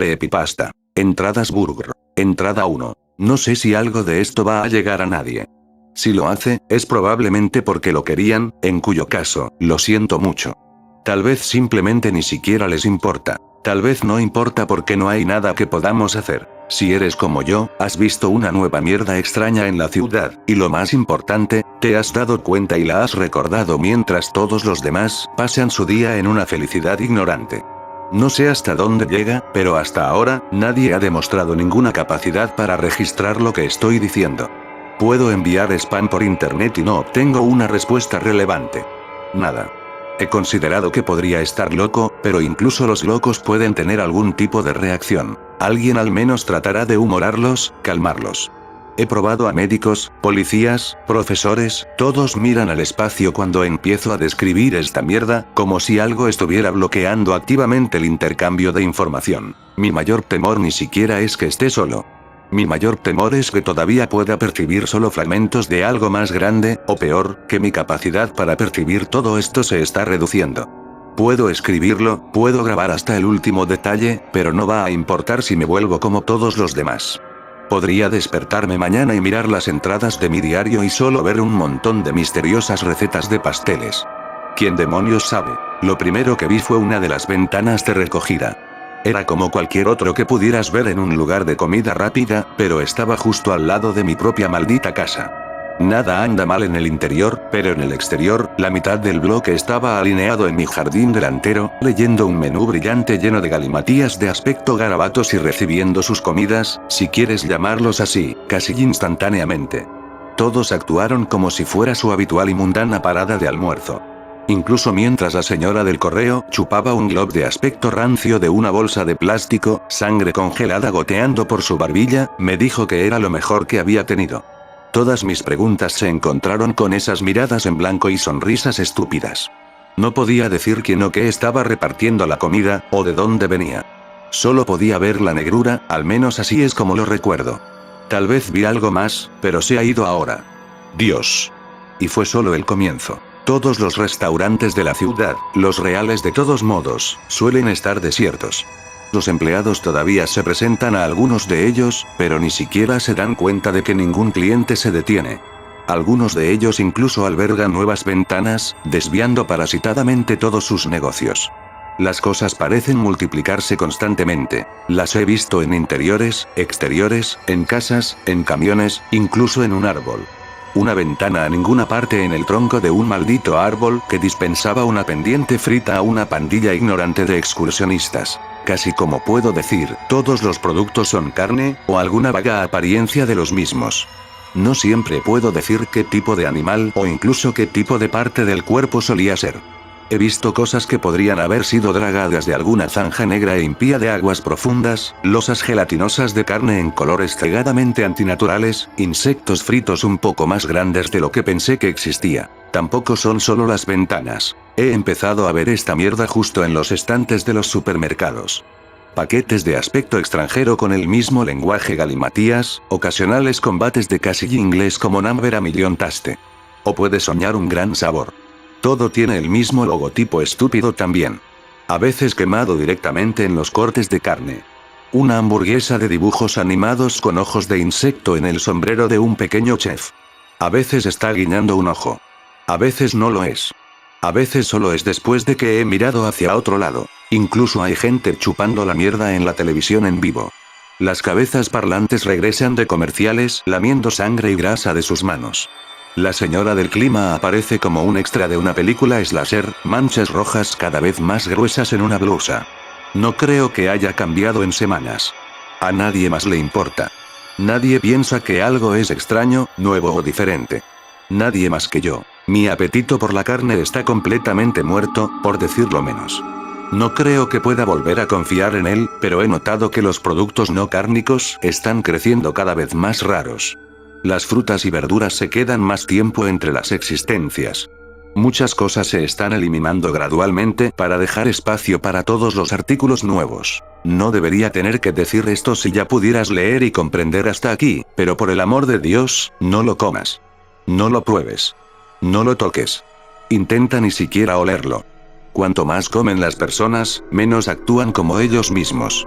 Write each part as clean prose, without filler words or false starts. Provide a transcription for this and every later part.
Creepypasta. Entradas Burger. Entrada 1. No sé si algo de esto va a llegar a nadie. Si lo hace, es probablemente porque lo querían, en cuyo caso, lo siento mucho. Tal vez simplemente ni siquiera les importa. Tal vez no importa porque no hay nada que podamos hacer. Si eres como yo, has visto una nueva mierda extraña en la ciudad, y lo más importante, te has dado cuenta y la has recordado mientras todos los demás pasan su día en una felicidad ignorante. No sé hasta dónde llega, pero hasta ahora, nadie ha demostrado ninguna capacidad para registrar lo que estoy diciendo. Puedo enviar spam por internet y no obtengo una respuesta relevante. Nada. He considerado que podría estar loco, pero incluso los locos pueden tener algún tipo de reacción. Alguien al menos tratará de humorarlos, calmarlos. He probado a médicos, policías, profesores, todos miran al espacio cuando empiezo a describir esta mierda, como si algo estuviera bloqueando activamente el intercambio de información. Mi mayor temor ni siquiera es que esté solo. Mi mayor temor es que todavía pueda percibir solo fragmentos de algo más grande, o peor, que mi capacidad para percibir todo esto se está reduciendo. Puedo escribirlo, puedo grabar hasta el último detalle, pero no va a importar si me vuelvo como todos los demás. Podría despertarme mañana y mirar las entradas de mi diario y solo ver un montón de misteriosas recetas de pasteles. ¿Quién demonios sabe? Lo primero que vi fue una de las ventanas de recogida. Era como cualquier otro que pudieras ver en un lugar de comida rápida, pero estaba justo al lado de mi propia maldita casa. Nada anda mal en el interior, pero en el exterior, la mitad del bloque estaba alineado en mi jardín delantero, leyendo un menú brillante lleno de galimatías de aspecto garabatos y recibiendo sus comidas, si quieres llamarlos así, casi instantáneamente. Todos actuaron como si fuera su habitual y mundana parada de almuerzo. Incluso mientras la señora del correo chupaba un glob de aspecto rancio de una bolsa de plástico, sangre congelada goteando por su barbilla, me dijo que era lo mejor que había tenido. Todas mis preguntas se encontraron con esas miradas en blanco y sonrisas estúpidas. No podía decir quién o qué estaba repartiendo la comida, o de dónde venía. Solo podía ver la negrura, al menos así es como lo recuerdo. Tal vez vi algo más, pero se ha ido ahora. Dios. Y fue solo el comienzo. Todos los restaurantes de la ciudad, los reales de todos modos, suelen estar desiertos. Los empleados todavía se presentan a algunos de ellos, pero ni siquiera se dan cuenta de que ningún cliente se detiene. Algunos de ellos incluso albergan nuevas ventanas, desviando parasitadamente todos sus negocios. Las cosas parecen multiplicarse constantemente. Las he visto en interiores, exteriores, en casas, en camiones, incluso en un árbol. Una ventana a ninguna parte en el tronco de un maldito árbol que dispensaba una pendiente frita a una pandilla ignorante de excursionistas. Casi como puedo decir, todos los productos son carne, o alguna vaga apariencia de los mismos. No siempre puedo decir qué tipo de animal o incluso qué tipo de parte del cuerpo solía ser. He visto cosas que podrían haber sido dragadas de alguna zanja negra e impía de aguas profundas, losas gelatinosas de carne en colores cegadamente antinaturales, insectos fritos un poco más grandes de lo que pensé que existía. Tampoco son solo las ventanas. He empezado a ver esta mierda justo en los estantes de los supermercados. Paquetes de aspecto extranjero con el mismo lenguaje galimatías, ocasionales combates de casi inglés como Number a Million Taste. O puedes soñar un gran sabor. Todo tiene el mismo logotipo estúpido también. A veces quemado directamente en los cortes de carne. Una hamburguesa de dibujos animados con ojos de insecto en el sombrero de un pequeño chef. A veces está guiñando un ojo. A veces no lo es. A veces solo es después de que he mirado hacia otro lado. Incluso hay gente chupando la mierda en la televisión en vivo. Las cabezas parlantes regresan de comerciales lamiendo sangre y grasa de sus manos. La señora del clima aparece como un extra de una película slasher, manchas rojas cada vez más gruesas en una blusa. No creo que haya cambiado en semanas. A nadie más le importa. Nadie piensa que algo es extraño, nuevo o diferente. Nadie más que yo. Mi apetito por la carne está completamente muerto, por decirlo menos. No creo que pueda volver a confiar en él, pero he notado que los productos no cárnicos están creciendo cada vez más raros. Las frutas y verduras se quedan más tiempo entre las existencias. Muchas cosas se están eliminando gradualmente para dejar espacio para todos los artículos nuevos. No debería tener que decir esto si ya pudieras leer y comprender hasta aquí, pero por el amor de Dios, no lo comas. No lo pruebes. No lo toques. Intenta ni siquiera olerlo. Cuanto más comen las personas, menos actúan como ellos mismos.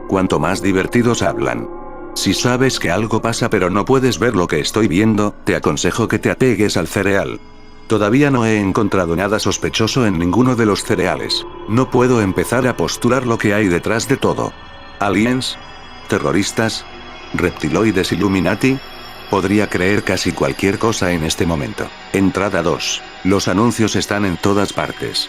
Cuanto más divertidos hablan. Si sabes que algo pasa pero no puedes ver lo que estoy viendo, te aconsejo que te apegues al cereal. Todavía no he encontrado nada sospechoso en ninguno de los cereales. No puedo empezar a postular lo que hay detrás de todo. ¿Aliens? ¿Terroristas? ¿Reptiloides Illuminati? Podría creer casi cualquier cosa en este momento. Entrada 2. Los anuncios están en todas partes.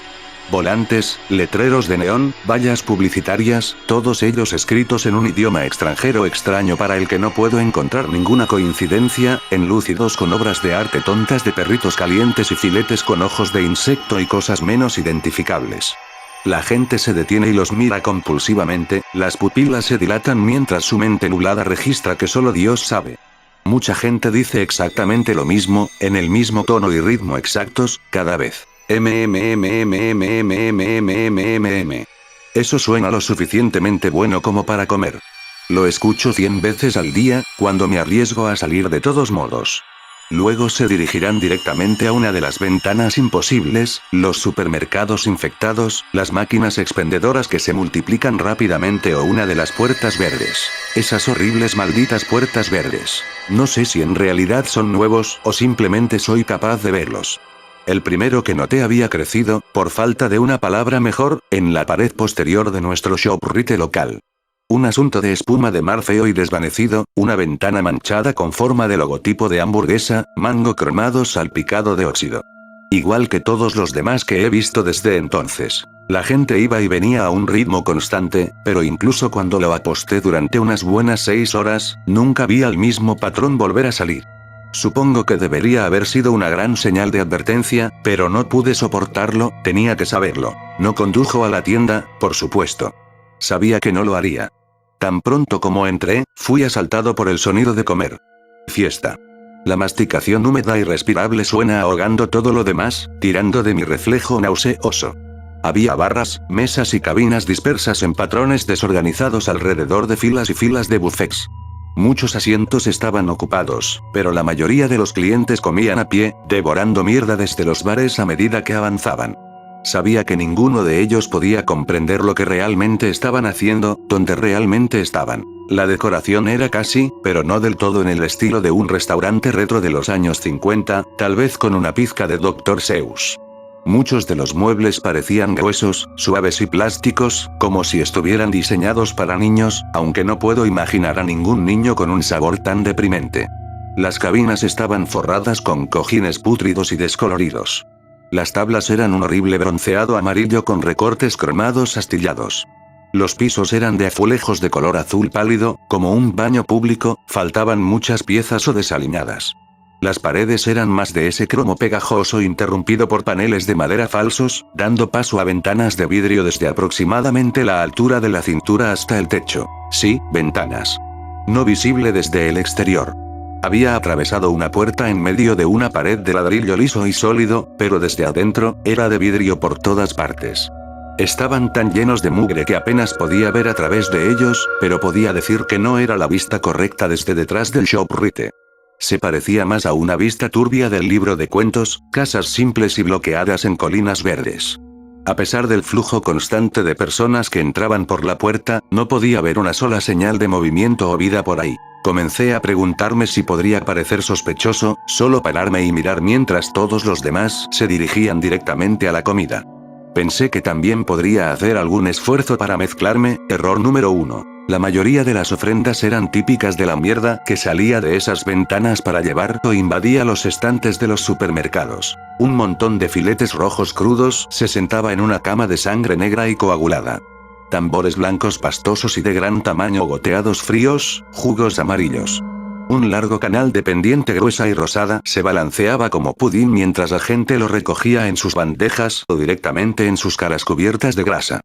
Volantes, letreros de neón, vallas publicitarias, todos ellos escritos en un idioma extranjero extraño para el que no puedo encontrar ninguna coincidencia, enlúcidos con obras de arte tontas de perritos calientes y filetes con ojos de insecto y cosas menos identificables. La gente se detiene y los mira compulsivamente, las pupilas se dilatan mientras su mente nublada registra que solo Dios sabe. Mucha gente dice exactamente lo mismo, en el mismo tono y ritmo exactos, cada vez. Eso suena lo suficientemente bueno como para comer. Lo escucho 100 veces al día, cuando me arriesgo a salir de todos modos. Luego se dirigirán directamente a una de las ventanas imposibles, los supermercados infectados, las máquinas expendedoras que se multiplican rápidamente o una de las puertas verdes. Esas horribles malditas puertas verdes. No sé si en realidad son nuevos o simplemente soy capaz de verlos. El primero que noté había crecido, por falta de una palabra mejor, en la pared posterior de nuestro ShopRite local. Un asunto de espuma de mar feo y desvanecido, una ventana manchada con forma de logotipo de hamburguesa, mango cromado salpicado de óxido. Igual que todos los demás que he visto desde entonces. La gente iba y venía a un ritmo constante, pero incluso cuando lo aposté durante unas buenas 6 horas, nunca vi al mismo patrón volver a salir. Supongo que debería haber sido una gran señal de advertencia, pero no pude soportarlo, tenía que saberlo. No condujo a la tienda, por supuesto. Sabía que no lo haría. Tan pronto como entré, fui asaltado por el sonido de comer. Fiesta. La masticación húmeda y respirable suena ahogando todo lo demás, tirando de mi reflejo nauseoso. Había barras, mesas y cabinas dispersas en patrones desorganizados alrededor de filas y filas de buffets. Muchos asientos estaban ocupados, pero la mayoría de los clientes comían a pie, devorando mierda desde los bares a medida que avanzaban. Sabía que ninguno de ellos podía comprender lo que realmente estaban haciendo, donde realmente estaban. La decoración era casi, pero no del todo en el estilo de un restaurante retro de los años 50, tal vez con una pizca de Dr. Seuss. Muchos de los muebles parecían gruesos, suaves y plásticos, como si estuvieran diseñados para niños, aunque no puedo imaginar a ningún niño con un sabor tan deprimente. Las cabinas estaban forradas con cojines pútridos y descoloridos. Las tablas eran un horrible bronceado amarillo con recortes cromados astillados. Los pisos eran de azulejos de color azul pálido, como un baño público, faltaban muchas piezas o desaliñadas. Las paredes eran más de ese cromo pegajoso interrumpido por paneles de madera falsos, dando paso a ventanas de vidrio desde aproximadamente la altura de la cintura hasta el techo. Sí, ventanas. No visible desde el exterior. Había atravesado una puerta en medio de una pared de ladrillo liso y sólido, pero desde adentro, era de vidrio por todas partes. Estaban tan llenos de mugre que apenas podía ver a través de ellos, pero podía decir que no era la vista correcta desde detrás del ShopRite. Se parecía más a una vista turbia del libro de cuentos, casas simples y bloqueadas en colinas verdes. A pesar del flujo constante de personas que entraban por la puerta, no podía ver una sola señal de movimiento o vida por ahí. Comencé a preguntarme si podría parecer sospechoso, solo pararme y mirar mientras todos los demás se dirigían directamente a la comida. Pensé que también podría hacer algún esfuerzo para mezclarme, error número 1. La mayoría de las ofrendas eran típicas de la mierda que salía de esas ventanas para llevar o invadía los estantes de los supermercados. Un montón de filetes rojos crudos se sentaba en una cama de sangre negra y coagulada. Tambores blancos pastosos y de gran tamaño goteados fríos, jugos amarillos. Un largo canal de pendiente gruesa y rosada se balanceaba como pudín mientras la gente lo recogía en sus bandejas o directamente en sus caras cubiertas de grasa.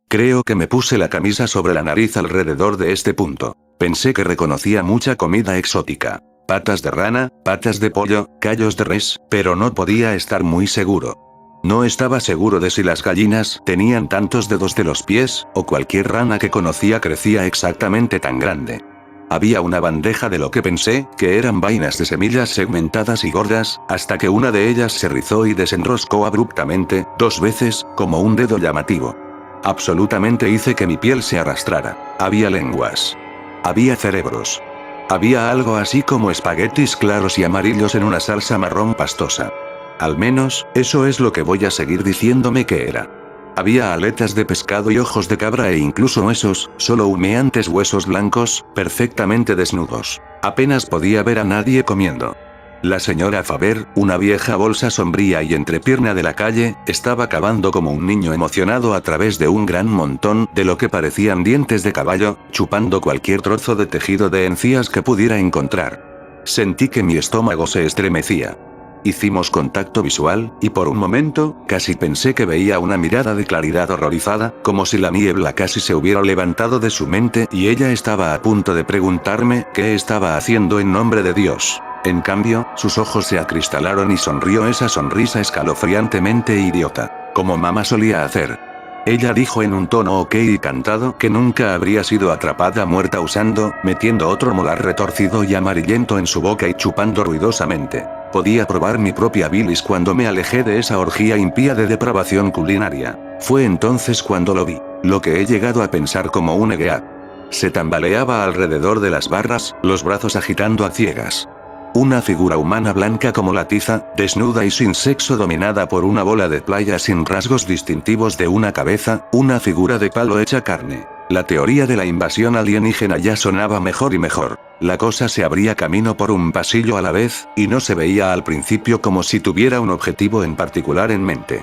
Creo que me puse la camisa sobre la nariz alrededor de este punto. Pensé que reconocía mucha comida exótica. Patas de rana, patas de pollo, callos de res, pero no podía estar muy seguro. No estaba seguro de si las gallinas tenían tantos dedos de los pies, o cualquier rana que conocía crecía exactamente tan grande. Había una bandeja de lo que pensé que eran vainas de semillas segmentadas y gordas, hasta que una de ellas se rizó y desenroscó abruptamente, 2 veces, como un dedo llamativo. Absolutamente hice que mi piel se arrastrara. Había lenguas. Había cerebros. Había algo así como espaguetis claros y amarillos en una salsa marrón pastosa. Al menos, eso es lo que voy a seguir diciéndome que era. Había aletas de pescado y ojos de cabra e incluso esos, solo humeantes huesos blancos, perfectamente desnudos. Apenas podía ver a nadie comiendo. La señora Faber, una vieja bolsa sombría y entrepierna de la calle, estaba cavando como un niño emocionado a través de un gran montón de lo que parecían dientes de caballo, chupando cualquier trozo de tejido de encías que pudiera encontrar. Sentí que mi estómago se estremecía. Hicimos contacto visual, y por un momento, casi pensé que veía una mirada de claridad horrorizada, como si la niebla casi se hubiera levantado de su mente y ella estaba a punto de preguntarme qué estaba haciendo en nombre de Dios. En cambio, sus ojos se acristalaron y sonrió esa sonrisa escalofriantemente idiota, como mamá solía hacer. Ella dijo en un tono ok y cantado que nunca habría sido atrapada muerta usando, metiendo otro molar retorcido y amarillento en su boca y chupando ruidosamente. Podía probar mi propia bilis cuando me alejé de esa orgía impía de depravación culinaria. Fue entonces cuando lo vi, lo que he llegado a pensar como un egeat. Se tambaleaba alrededor de las barras, los brazos agitando a ciegas. Una figura humana blanca como la tiza, desnuda y sin sexo dominada por una bola de playa sin rasgos distintivos de una cabeza, una figura de palo hecha carne. La teoría de la invasión alienígena ya sonaba mejor y mejor. La cosa se abría camino por un pasillo a la vez, y no se veía al principio como si tuviera un objetivo en particular en mente.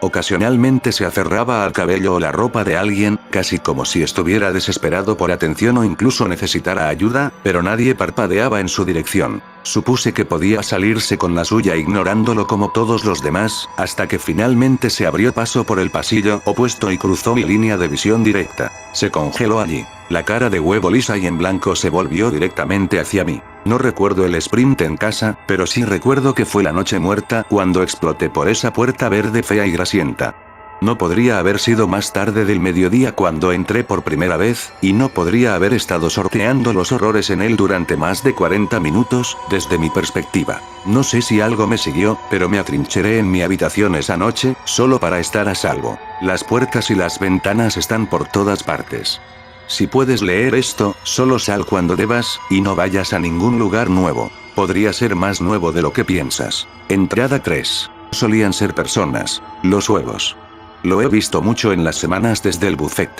Ocasionalmente se aferraba al cabello o la ropa de alguien, casi como si estuviera desesperado por atención o incluso necesitara ayuda, pero nadie parpadeaba en su dirección. Supuse que podía salirse con la suya ignorándolo como todos los demás, hasta que finalmente se abrió paso por el pasillo opuesto y cruzó mi línea de visión directa. Se congeló allí. La cara de huevo lisa y en blanco se volvió directamente hacia mí. No recuerdo el sprint en casa, pero sí recuerdo que fue la noche muerta cuando exploté por esa puerta verde fea y grasienta. No podría haber sido más tarde del mediodía cuando entré por primera vez, y no podría haber estado sorteando los horrores en él durante más de 40 minutos, desde mi perspectiva. No sé si algo me siguió, pero me atrincheré en mi habitación esa noche, solo para estar a salvo. Las puertas y las ventanas están por todas partes. Si puedes leer esto, solo sal cuando debas, y no vayas a ningún lugar nuevo. Podría ser más nuevo de lo que piensas. Entrada 3. Solían ser personas. Los huevos. Lo he visto mucho en las semanas desde el buffet.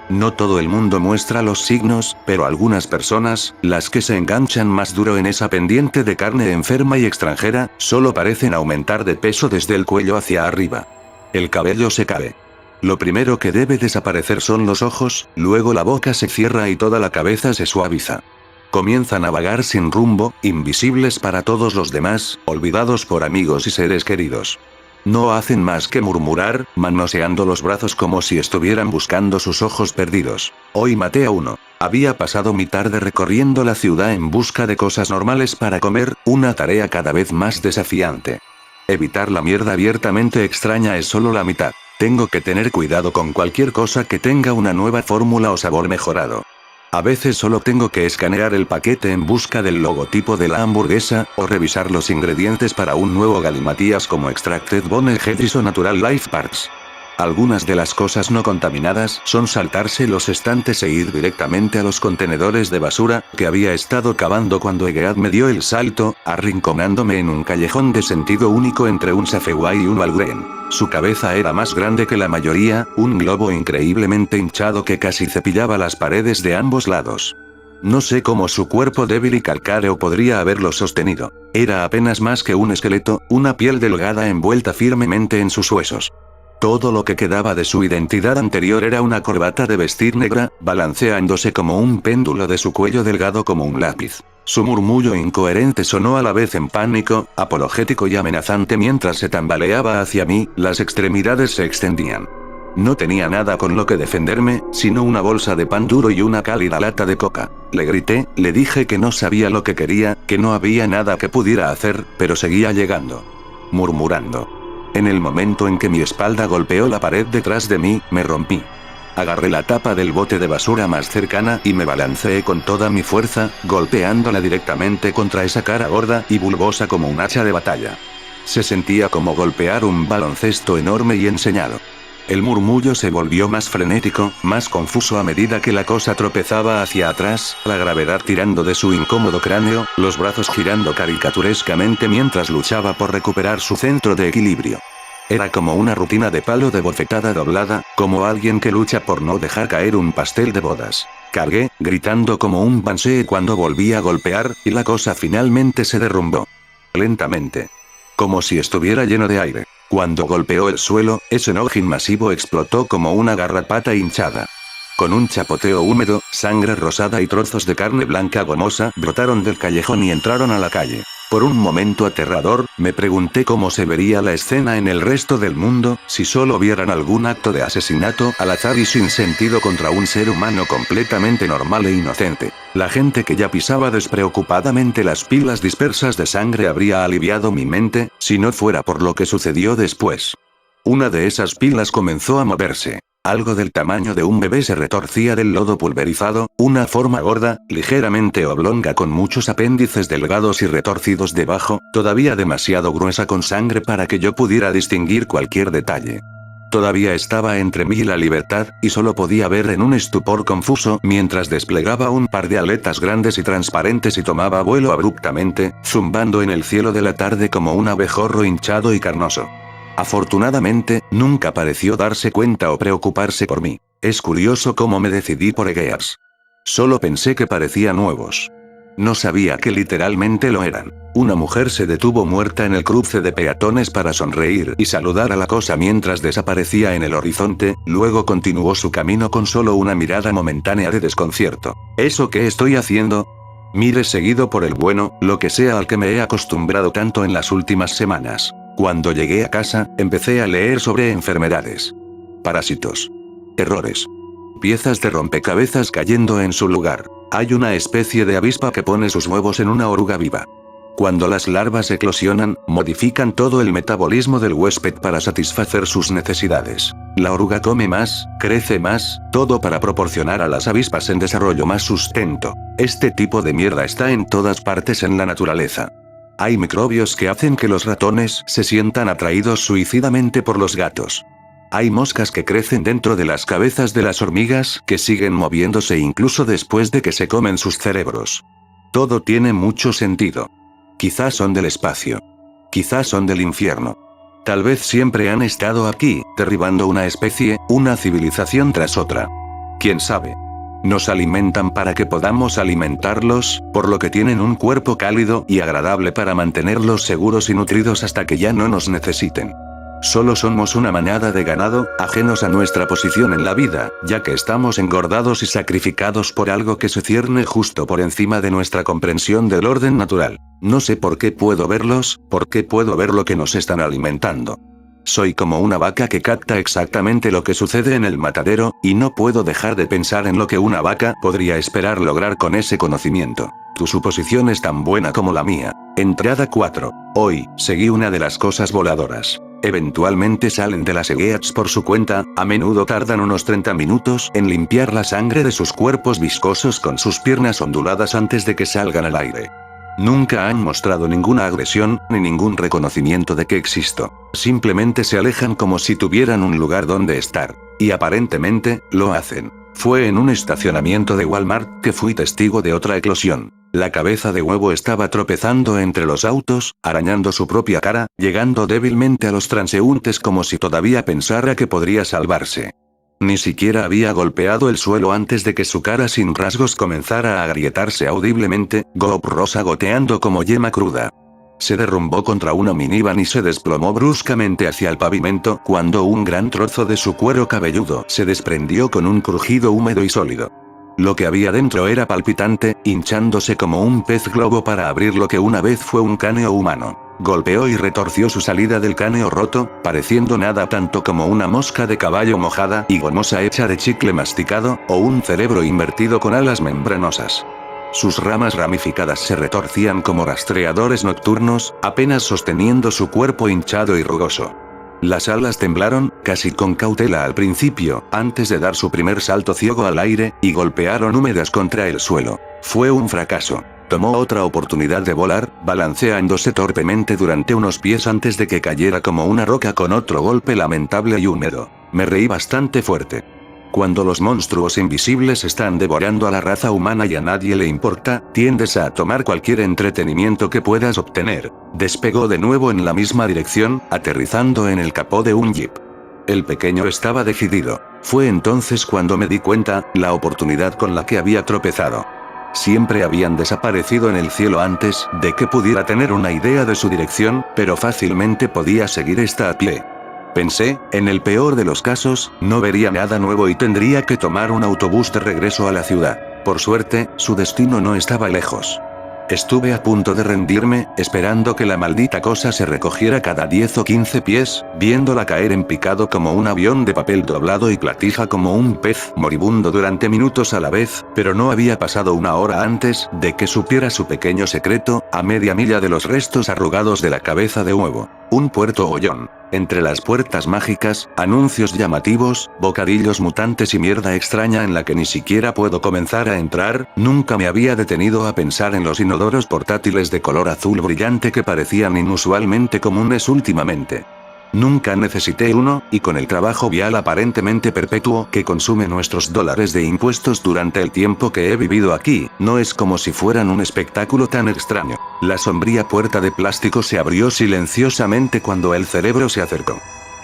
No todo el mundo muestra los signos, pero algunas personas, las que se enganchan más duro en esa pendiente de carne enferma y extranjera, solo parecen aumentar de peso desde el cuello hacia arriba. El cabello se cae. Lo primero que debe desaparecer son los ojos, luego la boca se cierra y toda la cabeza se suaviza. Comienzan a vagar sin rumbo, invisibles para todos los demás, olvidados por amigos y seres queridos. No hacen más que murmurar, manoseando los brazos como si estuvieran buscando sus ojos perdidos. Hoy maté a uno. Había pasado mi tarde recorriendo la ciudad en busca de cosas normales para comer, una tarea cada vez más desafiante. Evitar la mierda abiertamente extraña es solo la mitad. Tengo que tener cuidado con cualquier cosa que tenga una nueva fórmula o sabor mejorado. A veces solo tengo que escanear el paquete en busca del logotipo de la hamburguesa, o revisar los ingredientes para un nuevo galimatías como Extracted Bone Heads o Natural Life Parts. Algunas de las cosas no contaminadas son saltarse los estantes e ir directamente a los contenedores de basura, que había estado cavando cuando Egeat me dio el salto, arrinconándome en un callejón de sentido único entre un Safeway y un Walgreens. Su cabeza era más grande que la mayoría, un globo increíblemente hinchado que casi cepillaba las paredes de ambos lados. No sé cómo su cuerpo débil y calcáreo podría haberlo sostenido. Era apenas más que un esqueleto, una piel delgada envuelta firmemente en sus huesos. Todo lo que quedaba de su identidad anterior era una corbata de vestir negra, balanceándose como un péndulo de su cuello delgado como un lápiz. Su murmullo incoherente sonó a la vez en pánico, apologético y amenazante mientras se tambaleaba hacia mí, las extremidades se extendían. No tenía nada con lo que defenderme, sino una bolsa de pan duro y una cálida lata de coca. Le grité, le dije que no sabía lo que quería, que no había nada que pudiera hacer, pero seguía llegando. Murmurando. En el momento en que mi espalda golpeó la pared detrás de mí, me rompí. Agarré la tapa del bote de basura más cercana y me balanceé con toda mi fuerza, golpeándola directamente contra esa cara gorda y bulbosa como un hacha de batalla. Se sentía como golpear un baloncesto enorme y enseñado. El murmullo se volvió más frenético, más confuso a medida que la cosa tropezaba hacia atrás, la gravedad tirando de su incómodo cráneo, los brazos girando caricaturescamente mientras luchaba por recuperar su centro de equilibrio. Era como una rutina de palo de bofetada doblada, como alguien que lucha por no dejar caer un pastel de bodas. Cargué, gritando como un bansee cuando volví a golpear, y la cosa finalmente se derrumbó. Lentamente. Como si estuviera lleno de aire. Cuando golpeó el suelo, ese Nojin masivo explotó como una garrapata hinchada. Con un chapoteo húmedo, sangre rosada y trozos de carne blanca gomosa brotaron del callejón y entraron a la calle. Por un momento aterrador, me pregunté cómo se vería la escena en el resto del mundo, si solo vieran algún acto de asesinato al azar y sin sentido contra un ser humano completamente normal e inocente. La gente que ya pisaba despreocupadamente las pilas dispersas de sangre habría aliviado mi mente, si no fuera por lo que sucedió después. Una de esas pilas comenzó a moverse. Algo del tamaño de un bebé se retorcía del lodo pulverizado, una forma gorda, ligeramente oblonga con muchos apéndices delgados y retorcidos debajo, todavía demasiado gruesa con sangre para que yo pudiera distinguir cualquier detalle. Todavía estaba entre mí y la libertad, y solo podía ver en un estupor confuso mientras desplegaba un par de aletas grandes y transparentes y tomaba vuelo abruptamente, zumbando en el cielo de la tarde como un abejorro hinchado y carnoso. Afortunadamente, nunca pareció darse cuenta o preocuparse por mí. Es curioso cómo me decidí por Egears. Solo pensé que parecían nuevos. No sabía que literalmente lo eran. Una mujer se detuvo muerta en el cruce de peatones para sonreír y saludar a la cosa mientras desaparecía en el horizonte, luego continuó su camino con solo una mirada momentánea de desconcierto. ¿Eso qué estoy haciendo? Mire seguido por el bueno, lo que sea al que me he acostumbrado tanto en las últimas semanas. Cuando llegué a casa, empecé a leer sobre enfermedades. Parásitos. Errores. Piezas de rompecabezas cayendo en su lugar. Hay una especie de avispa que pone sus huevos en una oruga viva. Cuando las larvas eclosionan, modifican todo el metabolismo del huésped para satisfacer sus necesidades. La oruga come más, crece más, todo para proporcionar a las avispas en desarrollo más sustento. Este tipo de mierda está en todas partes en la naturaleza. Hay microbios que hacen que los ratones se sientan atraídos suicidamente por los gatos. Hay moscas que crecen dentro de las cabezas de las hormigas que siguen moviéndose incluso después de que se comen sus cerebros. Todo tiene mucho sentido. Quizás son del espacio. Quizás son del infierno. Tal vez siempre han estado aquí, derribando una especie, una civilización tras otra. ¿Quién sabe? Nos alimentan para que podamos alimentarlos, por lo que tienen un cuerpo cálido y agradable para mantenerlos seguros y nutridos hasta que ya no nos necesiten. Solo somos una manada de ganado, ajenos a nuestra posición en la vida, ya que estamos engordados y sacrificados por algo que se cierne justo por encima de nuestra comprensión del orden natural. No sé por qué puedo verlos, por qué puedo ver lo que nos están alimentando. Soy como una vaca que capta exactamente lo que sucede en el matadero, y no puedo dejar de pensar en lo que una vaca podría esperar lograr con ese conocimiento. Tu suposición es tan buena como la mía. Entrada 4. Hoy, seguí una de las cosas voladoras. Eventualmente salen de las Egeats por su cuenta, a menudo tardan unos 30 minutos en limpiar la sangre de sus cuerpos viscosos con sus piernas onduladas antes de que salgan al aire. Nunca han mostrado ninguna agresión, ni ningún reconocimiento de que existo. Simplemente se alejan como si tuvieran un lugar donde estar. Y aparentemente, lo hacen. Fue en un estacionamiento de Walmart que fui testigo de otra eclosión. La cabeza de huevo estaba tropezando entre los autos, arañando su propia cara, llegando débilmente a los transeúntes como si todavía pensara que podría salvarse. Ni siquiera había golpeado el suelo antes de que su cara sin rasgos comenzara a agrietarse audiblemente, goop rosa goteando como yema cruda. Se derrumbó contra una minivan y se desplomó bruscamente hacia el pavimento cuando un gran trozo de su cuero cabelludo se desprendió con un crujido húmedo y sólido. Lo que había dentro era palpitante, hinchándose como un pez globo para abrir lo que una vez fue un cráneo humano. Golpeó y retorció su salida del cráneo roto, pareciendo nada tanto como una mosca de caballo mojada y gomosa hecha de chicle masticado, o un cerebro invertido con alas membranosas. Sus ramas ramificadas se retorcían como rastreadores nocturnos, apenas sosteniendo su cuerpo hinchado y rugoso. Las alas temblaron, casi con cautela al principio, antes de dar su primer salto ciego al aire, y golpearon húmedas contra el suelo. Fue un fracaso. Tomó otra oportunidad de volar, balanceándose torpemente durante unos pies antes de que cayera como una roca con otro golpe lamentable y húmedo. Me reí bastante fuerte. Cuando los monstruos invisibles están devorando a la raza humana y a nadie le importa, tiendes a tomar cualquier entretenimiento que puedas obtener. Despegó de nuevo en la misma dirección, aterrizando en el capó de un jeep. El pequeño estaba decidido. Fue entonces cuando me di cuenta, la oportunidad con la que había tropezado. Siempre habían desaparecido en el cielo antes de que pudiera tener una idea de su dirección, pero fácilmente podía seguir esta a pie. Pensé, en el peor de los casos, no vería nada nuevo y tendría que tomar un autobús de regreso a la ciudad. Por suerte, su destino no estaba lejos. Estuve a punto de rendirme, esperando que la maldita cosa se recogiera cada 10 o 15 pies, viéndola caer en picado como un avión de papel doblado y platija como un pez moribundo durante minutos a la vez, pero no había pasado una hora antes de que supiera su pequeño secreto, a media milla de los restos arrugados de la cabeza de huevo. Un puerto hollón. Entre las puertas mágicas, anuncios llamativos, bocadillos mutantes y mierda extraña en la que ni siquiera puedo comenzar a entrar, nunca me había detenido a pensar en los inodoros portátiles de color azul brillante que parecían inusualmente comunes últimamente. Nunca necesité uno, y con el trabajo vial aparentemente perpetuo que consume nuestros dólares de impuestos durante el tiempo que he vivido aquí, no es como si fueran un espectáculo tan extraño. La sombría puerta de plástico se abrió silenciosamente cuando el cerebro se acercó.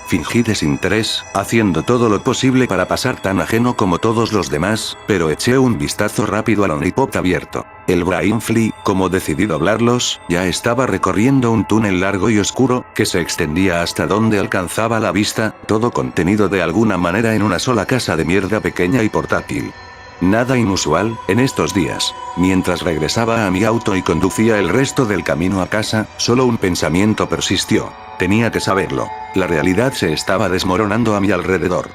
Fingí desinterés, haciendo todo lo posible para pasar tan ajeno como todos los demás, pero eché un vistazo rápido al Omnipod abierto. El Brainfly, como decidí doblarlos, ya estaba recorriendo un túnel largo y oscuro, que se extendía hasta donde alcanzaba la vista, todo contenido de alguna manera en una sola casa de mierda pequeña y portátil. Nada inusual, en estos días. Mientras regresaba a mi auto y conducía el resto del camino a casa, solo un pensamiento persistió. Tenía que saberlo. La realidad se estaba desmoronando a mi alrededor.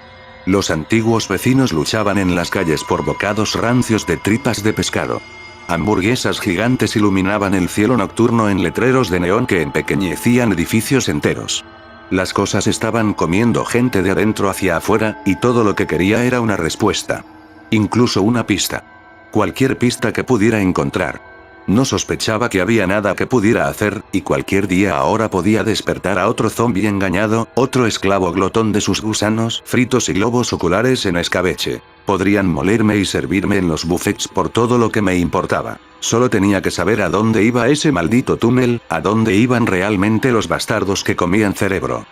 Los antiguos vecinos luchaban en las calles por bocados rancios de tripas de pescado. Hamburguesas gigantes iluminaban el cielo nocturno en letreros de neón que empequeñecían edificios enteros. Las cosas estaban comiendo gente de adentro hacia afuera, y todo lo que quería era una respuesta. Incluso una pista. Cualquier pista que pudiera encontrar. No sospechaba que había nada que pudiera hacer, y cualquier día ahora podía despertar a otro zombi engañado, otro esclavo glotón de sus gusanos fritos y globos oculares en escabeche. Podrían molerme y servirme en los buffets por todo lo que me importaba. Solo tenía que saber a dónde iba ese maldito túnel, a dónde iban realmente los bastardos que comían cerebro.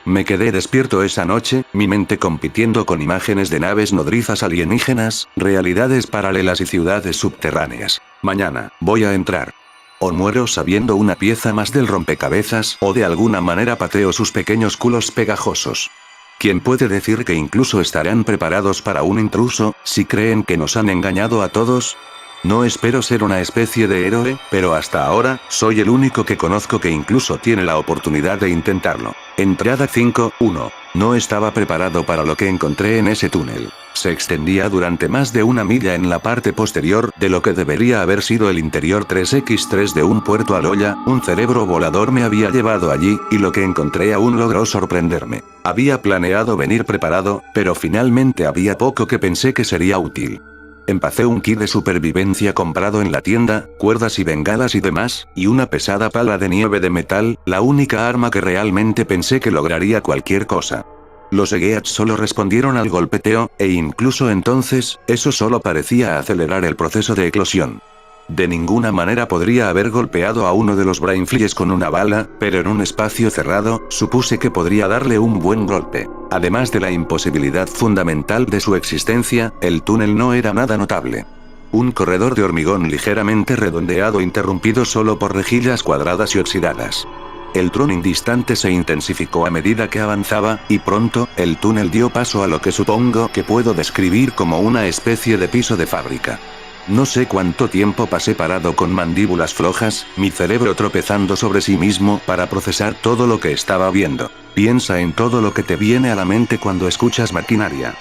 Me quedé despierto esa noche, mi mente compitiendo con imágenes de naves nodrizas alienígenas, realidades paralelas y ciudades subterráneas. Mañana, voy a entrar. O muero sabiendo una pieza más del rompecabezas, o de alguna manera pateo sus pequeños culos pegajosos. ¿Quién puede decir que incluso estarán preparados para un intruso, si creen que nos han engañado a todos? No espero ser una especie de héroe, pero hasta ahora, soy el único que conozco que incluso tiene la oportunidad de intentarlo. Entrada 5.1. No estaba preparado para lo que encontré en ese túnel. Se extendía durante más de una milla en la parte posterior de lo que debería haber sido el interior 3x3 de un puerto Alola. Un cerebro volador me había llevado allí, y lo que encontré aún logró sorprenderme. Había planeado venir preparado, pero finalmente había poco que pensé que sería útil. Empacé un kit de supervivencia comprado en la tienda, cuerdas y bengalas y demás, y una pesada pala de nieve de metal, la única arma que realmente pensé que lograría cualquier cosa. Los Egeats solo respondieron al golpeteo, e incluso entonces, eso solo parecía acelerar el proceso de eclosión. De ninguna manera podría haber golpeado a uno de los Brainflies con una bala, pero en un espacio cerrado, supuse que podría darle un buen golpe. Además de la imposibilidad fundamental de su existencia, el túnel no era nada notable. Un corredor de hormigón ligeramente redondeado interrumpido solo por rejillas cuadradas y oxidadas. El troning distante se intensificó a medida que avanzaba, y pronto, el túnel dio paso a lo que supongo que puedo describir como una especie de piso de fábrica. No sé cuánto tiempo pasé parado con mandíbulas flojas, mi cerebro tropezando sobre sí mismo para procesar todo lo que estaba viendo. Piensa en todo lo que te viene a la mente cuando escuchas maquinaria.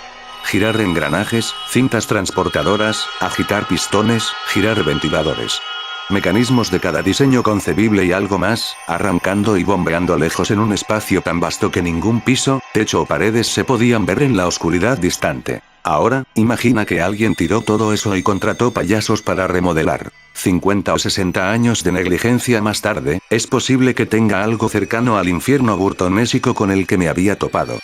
Girar engranajes, cintas transportadoras, agitar pistones, girar ventiladores. Mecanismos de cada diseño concebible y algo más, arrancando y bombeando lejos en un espacio tan vasto que ningún piso, techo o paredes se podían ver en la oscuridad distante. Ahora, imagina que alguien tiró todo eso y contrató payasos para remodelar. 50 o 60 años de negligencia más tarde, es posible que tenga algo cercano al infierno burtonésico con el que me había topado.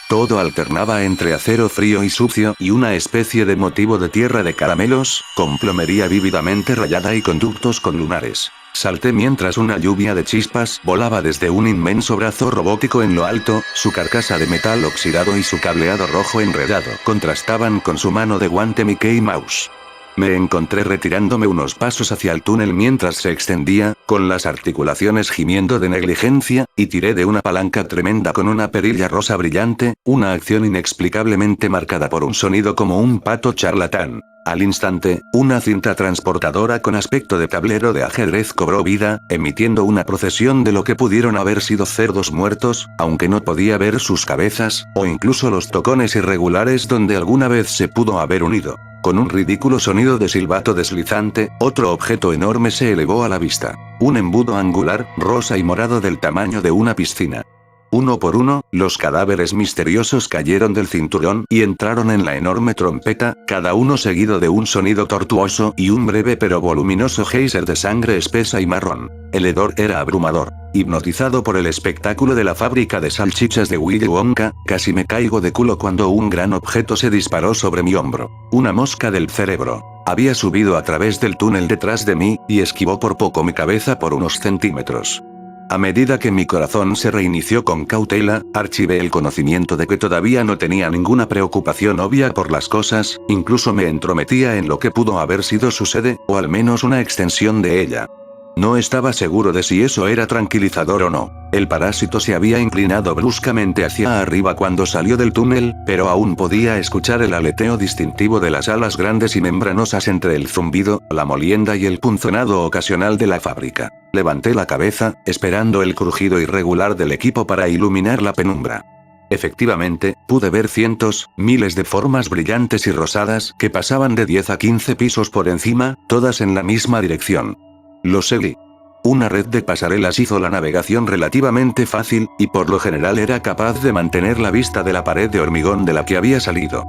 Todo alternaba entre acero frío y sucio y una especie de motivo de tierra de caramelos, con plomería vívidamente rayada y conductos con lunares. Salté mientras una lluvia de chispas volaba desde un inmenso brazo robótico en lo alto, su carcasa de metal oxidado y su cableado rojo enredado contrastaban con su mano de guante Mickey Mouse. Me encontré retirándome unos pasos hacia el túnel mientras se extendía, con las articulaciones gimiendo de negligencia, y tiré de una palanca tremenda con una perilla rosa brillante, una acción inexplicablemente marcada por un sonido como un pato charlatán. Al instante, una cinta transportadora con aspecto de tablero de ajedrez cobró vida, emitiendo una procesión de lo que pudieron haber sido cerdos muertos, aunque no podía ver sus cabezas, o incluso los tocones irregulares donde alguna vez se pudo haber unido. Con un ridículo sonido de silbato deslizante, otro objeto enorme se elevó a la vista. Un embudo angular, rosa y morado del tamaño de una piscina. Uno por uno, los cadáveres misteriosos cayeron del cinturón y entraron en la enorme trompeta, cada uno seguido de un sonido tortuoso y un breve pero voluminoso geyser de sangre espesa y marrón. El hedor era abrumador. Hipnotizado por el espectáculo de la fábrica de salchichas de Willy Wonka, casi me caigo de culo cuando un gran objeto se disparó sobre mi hombro. Una mosca del cerebro. Había subido a través del túnel detrás de mí, y esquivó por poco mi cabeza por unos centímetros. A medida que mi corazón se reinició con cautela, archivé el conocimiento de que todavía no tenía ninguna preocupación obvia por las cosas, incluso me entrometía en lo que pudo haber sido su sede, o al menos una extensión de ella. No estaba seguro de si eso era tranquilizador o no. El parásito se había inclinado bruscamente hacia arriba cuando salió del túnel, pero aún podía escuchar el aleteo distintivo de las alas grandes y membranosas entre el zumbido, la molienda y el punzonado ocasional de la fábrica. Levanté la cabeza, esperando el crujido irregular del equipo para iluminar la penumbra. Efectivamente, pude ver cientos, miles de formas brillantes y rosadas que pasaban de 10 a 15 pisos por encima, todas en la misma dirección. Lo seguí. Una red de pasarelas hizo la navegación relativamente fácil, y por lo general era capaz de mantener la vista de la pared de hormigón de la que había salido.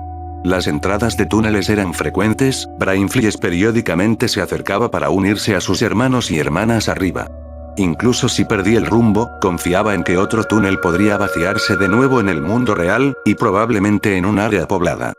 Las entradas de túneles eran frecuentes, Brainflies periódicamente se acercaba para unirse a sus hermanos y hermanas arriba. Incluso si perdí el rumbo, confiaba en que otro túnel podría vaciarse de nuevo en el mundo real, y probablemente en un área poblada.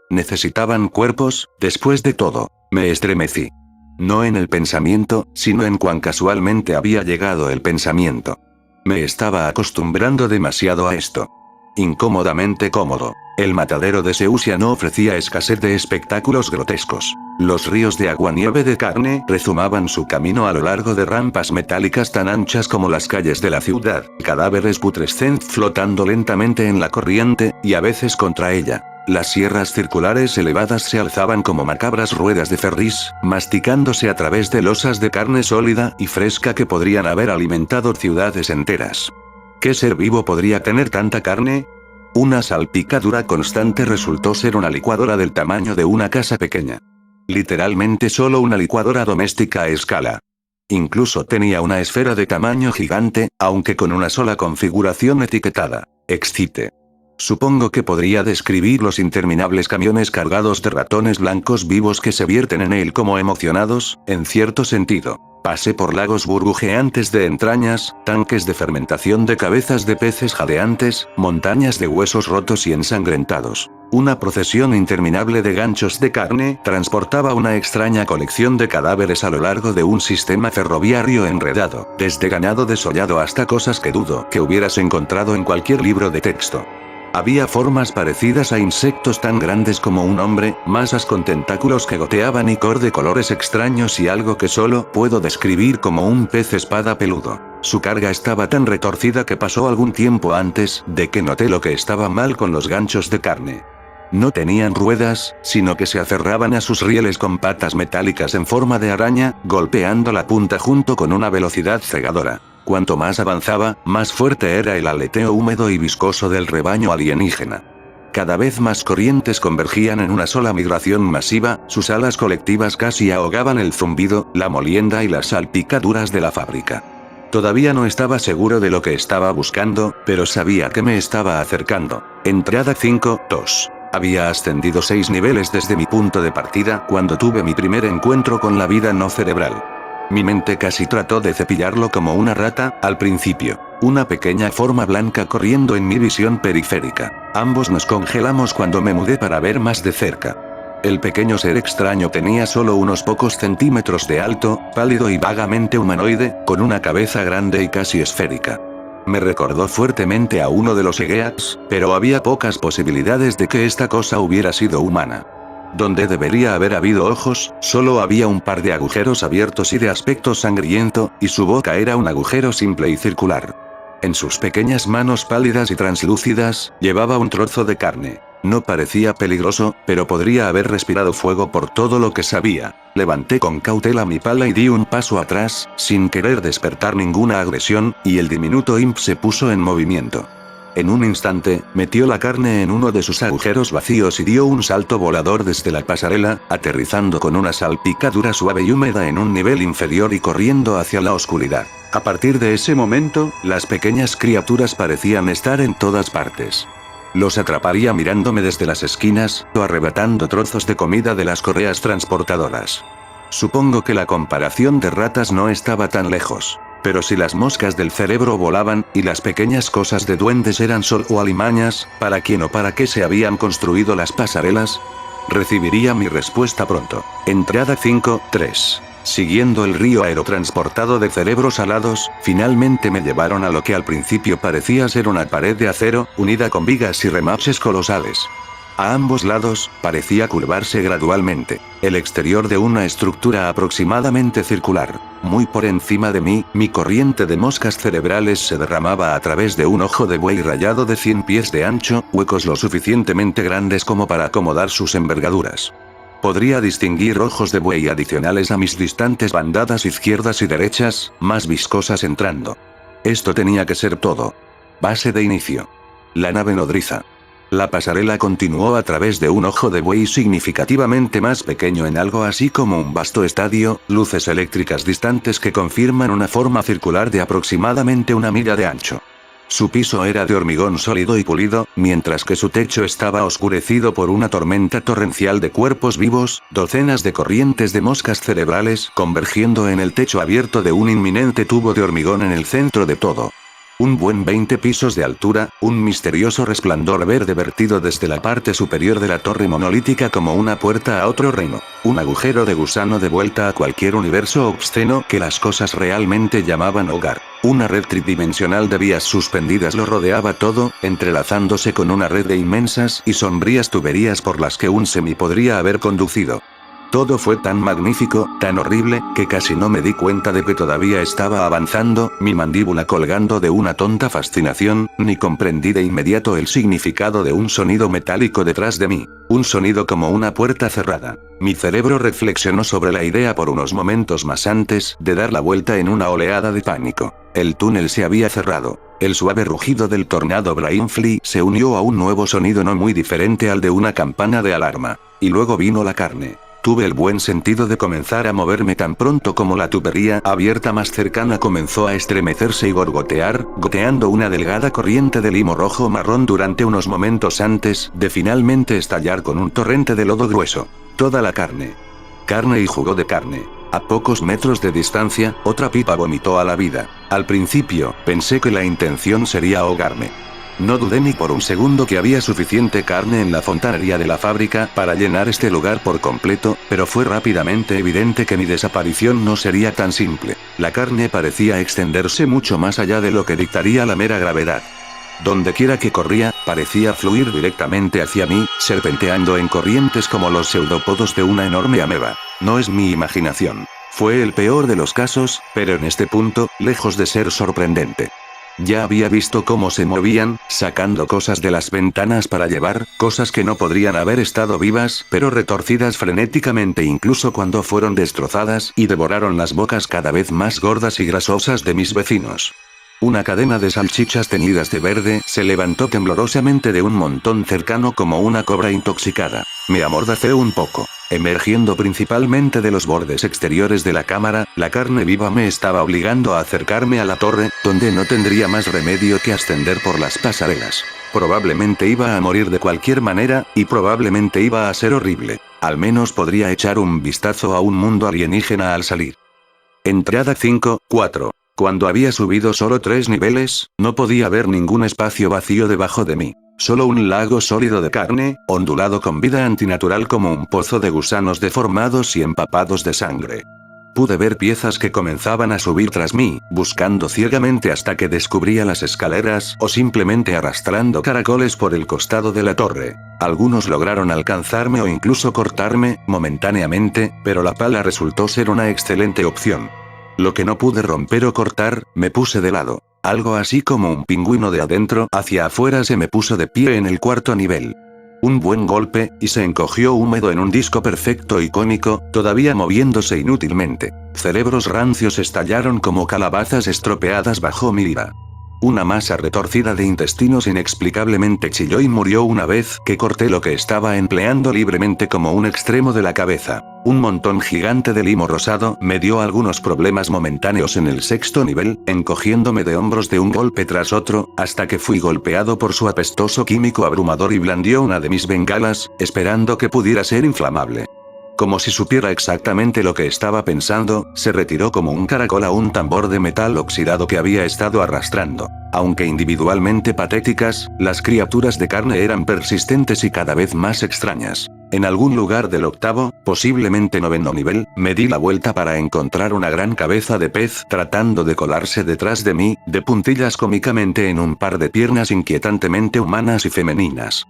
Necesitaban cuerpos, después de todo. Me estremecí. No en el pensamiento, sino en cuán casualmente había llegado el pensamiento. Me estaba acostumbrando demasiado a esto. Incómodamente cómodo. El matadero de Seusia no ofrecía escasez de espectáculos grotescos. Los ríos de aguanieve de carne rezumaban su camino a lo largo de rampas metálicas tan anchas como las calles de la ciudad, cadáveres putrescentes flotando lentamente en la corriente, y a veces contra ella. Las sierras circulares elevadas se alzaban como macabras ruedas de ferris, masticándose a través de losas de carne sólida y fresca que podrían haber alimentado ciudades enteras. ¿Qué ser vivo podría tener tanta carne? Una salpicadura constante resultó ser una licuadora del tamaño de una casa pequeña. Literalmente solo una licuadora doméstica a escala. Incluso tenía una esfera de tamaño gigante, aunque con una sola configuración etiquetada: Excite. Supongo que podría describir los interminables camiones cargados de ratones blancos vivos que se vierten en él como emocionados, en cierto sentido. Pasé por lagos burbujeantes de entrañas, tanques de fermentación de cabezas de peces jadeantes, montañas de huesos rotos y ensangrentados. Una procesión interminable de ganchos de carne transportaba una extraña colección de cadáveres a lo largo de un sistema ferroviario enredado, desde ganado desollado hasta cosas que dudo que hubieras encontrado en cualquier libro de texto. Había formas parecidas a insectos tan grandes como un hombre, masas con tentáculos que goteaban icor de colores extraños y algo que solo puedo describir como un pez espada peludo. Su carga estaba tan retorcida que pasó algún tiempo antes de que noté lo que estaba mal con los ganchos de carne. No tenían ruedas, sino que se aferraban a sus rieles con patas metálicas en forma de araña, golpeando la punta junto con una velocidad cegadora. Cuanto más avanzaba, más fuerte era el aleteo húmedo y viscoso del rebaño alienígena. Cada vez más corrientes convergían en una sola migración masiva, sus alas colectivas casi ahogaban el zumbido, la molienda y las salpicaduras de la fábrica. Todavía no estaba seguro de lo que estaba buscando, pero sabía que me estaba acercando. Entrada 5-2. Había ascendido 6 niveles desde mi punto de partida cuando tuve mi primer encuentro con la vida no cerebral. Mi mente casi trató de cepillarlo como una rata, al principio. Una pequeña forma blanca corriendo en mi visión periférica. Ambos nos congelamos cuando me mudé para ver más de cerca. El pequeño ser extraño tenía solo unos pocos centímetros de alto, pálido y vagamente humanoide, con una cabeza grande y casi esférica. Me recordó fuertemente a uno de los Egeats, pero había pocas posibilidades de que esta cosa hubiera sido humana. Donde debería haber habido ojos, solo había un par de agujeros abiertos y de aspecto sangriento, y su boca era un agujero simple y circular. En sus pequeñas manos pálidas y translúcidas, llevaba un trozo de carne. No parecía peligroso, pero podría haber respirado fuego por todo lo que sabía. Levanté con cautela mi pala y di un paso atrás, sin querer despertar ninguna agresión, y el diminuto imp se puso en movimiento. En un instante, metió la carne en uno de sus agujeros vacíos y dio un salto volador desde la pasarela, aterrizando con una salpicadura suave y húmeda en un nivel inferior y corriendo hacia la oscuridad. A partir de ese momento, las pequeñas criaturas parecían estar en todas partes. Los atraparía mirándome desde las esquinas, o arrebatando trozos de comida de las correas transportadoras. Supongo que la comparación de ratas no estaba tan lejos. Pero si las moscas del cerebro volaban, y las pequeñas cosas de duendes eran solo alimañas, ¿para quién o para qué se habían construido las pasarelas? Recibiría mi respuesta pronto. Entrada 5-3. Siguiendo el río aerotransportado de cerebros alados, finalmente me llevaron a lo que al principio parecía ser una pared de acero, unida con vigas y remaches colosales. A ambos lados, parecía curvarse gradualmente. El exterior de una estructura aproximadamente circular. Muy por encima de mí, mi corriente de moscas cerebrales se derramaba a través de un ojo de buey rayado de 100 pies de ancho, huecos lo suficientemente grandes como para acomodar sus envergaduras. Podría distinguir ojos de buey adicionales a mis distantes bandadas izquierdas y derechas, más viscosas entrando. Esto tenía que ser todo. Base de inicio. La nave nodriza. La pasarela continuó a través de un ojo de buey significativamente más pequeño en algo así como un vasto estadio, luces eléctricas distantes que confirman una forma circular de aproximadamente 1 milla de ancho. Su piso era de hormigón sólido y pulido, mientras que su techo estaba oscurecido por una tormenta torrencial de cuerpos vivos, docenas de corrientes de moscas cerebrales convergiendo en el techo abierto de un inminente tubo de hormigón en el centro de todo. Un buen 20 pisos de altura, un misterioso resplandor verde vertido desde la parte superior de la torre monolítica como una puerta a otro reino. Un agujero de gusano de vuelta a cualquier universo obsceno que las cosas realmente llamaban hogar. Una red tridimensional de vías suspendidas lo rodeaba todo, entrelazándose con una red de inmensas y sombrías tuberías por las que un semi podría haber conducido. Todo fue tan magnífico, tan horrible, que casi no me di cuenta de que todavía estaba avanzando, mi mandíbula colgando de una tonta fascinación, ni comprendí de inmediato el significado de un sonido metálico detrás de mí. Un sonido como una puerta cerrada. Mi cerebro reflexionó sobre la idea por unos momentos más antes de dar la vuelta en una oleada de pánico. El túnel se había cerrado. El suave rugido del tornado Brainfly se unió a un nuevo sonido no muy diferente al de una campana de alarma. Y luego vino la carne. Tuve el buen sentido de comenzar a moverme tan pronto como la tubería abierta más cercana comenzó a estremecerse y gorgotear, goteando una delgada corriente de limo rojo marrón durante unos momentos antes de finalmente estallar con un torrente de lodo grueso. Toda la carne. Carne y jugo de carne. A pocos metros de distancia, otra pipa vomitó a la vida. Al principio, pensé que la intención sería ahogarme. No dudé ni por un segundo que había suficiente carne en la fontanería de la fábrica para llenar este lugar por completo, pero fue rápidamente evidente que mi desaparición no sería tan simple. La carne parecía extenderse mucho más allá de lo que dictaría la mera gravedad. Dondequiera que corría, parecía fluir directamente hacia mí, serpenteando en corrientes como los pseudópodos de una enorme ameba. No es mi imaginación. Fue el peor de los casos, pero en este punto, lejos de ser sorprendente. Ya había visto cómo se movían, sacando cosas de las ventanas para llevar, cosas que no podrían haber estado vivas, pero retorcidas frenéticamente incluso cuando fueron destrozadas y devoraron las bocas cada vez más gordas y grasosas de mis vecinos. Una cadena de salchichas teñidas de verde se levantó temblorosamente de un montón cercano como una cobra intoxicada. Me amordacé un poco. Emergiendo principalmente de los bordes exteriores de la cámara, la carne viva me estaba obligando a acercarme a la torre, donde no tendría más remedio que ascender por las pasarelas. Probablemente iba a morir de cualquier manera, y probablemente iba a ser horrible. Al menos podría echar un vistazo a un mundo alienígena al salir. Entrada 5, 4. Cuando había subido solo 3 niveles, no podía ver ningún espacio vacío debajo de mí. Solo un lago sólido de carne, ondulado con vida antinatural como un pozo de gusanos deformados y empapados de sangre. Pude ver piezas que comenzaban a subir tras mí, buscando ciegamente hasta que descubría las escaleras o simplemente arrastrando caracoles por el costado de la torre. Algunos lograron alcanzarme o incluso cortarme, momentáneamente, pero la pala resultó ser una excelente opción. Lo que no pude romper o cortar, me puse de lado. Algo así como un pingüino de adentro hacia afuera se me puso de pie en el 4.º nivel. Un buen golpe, y se encogió húmedo en un disco perfecto y cónico, todavía moviéndose inútilmente. Cerebros rancios estallaron como calabazas estropeadas bajo mi ira. Una masa retorcida de intestinos inexplicablemente chilló y murió una vez que corté lo que estaba empleando libremente como un extremo de la cabeza. Un montón gigante de limo rosado me dio algunos problemas momentáneos en el 6.º nivel, encogiéndome de hombros de un golpe tras otro, hasta que fui golpeado por su apestoso químico abrumador y blandió una de mis bengalas, esperando que pudiera ser inflamable. Como si supiera exactamente lo que estaba pensando, se retiró como un caracol a un tambor de metal oxidado que había estado arrastrando. Aunque individualmente patéticas, las criaturas de carne eran persistentes y cada vez más extrañas. En algún lugar del 8.º, posiblemente 9.º nivel, me di la vuelta para encontrar una gran cabeza de pez tratando de colarse detrás de mí, de puntillas cómicamente en un par de piernas inquietantemente humanas y femeninas.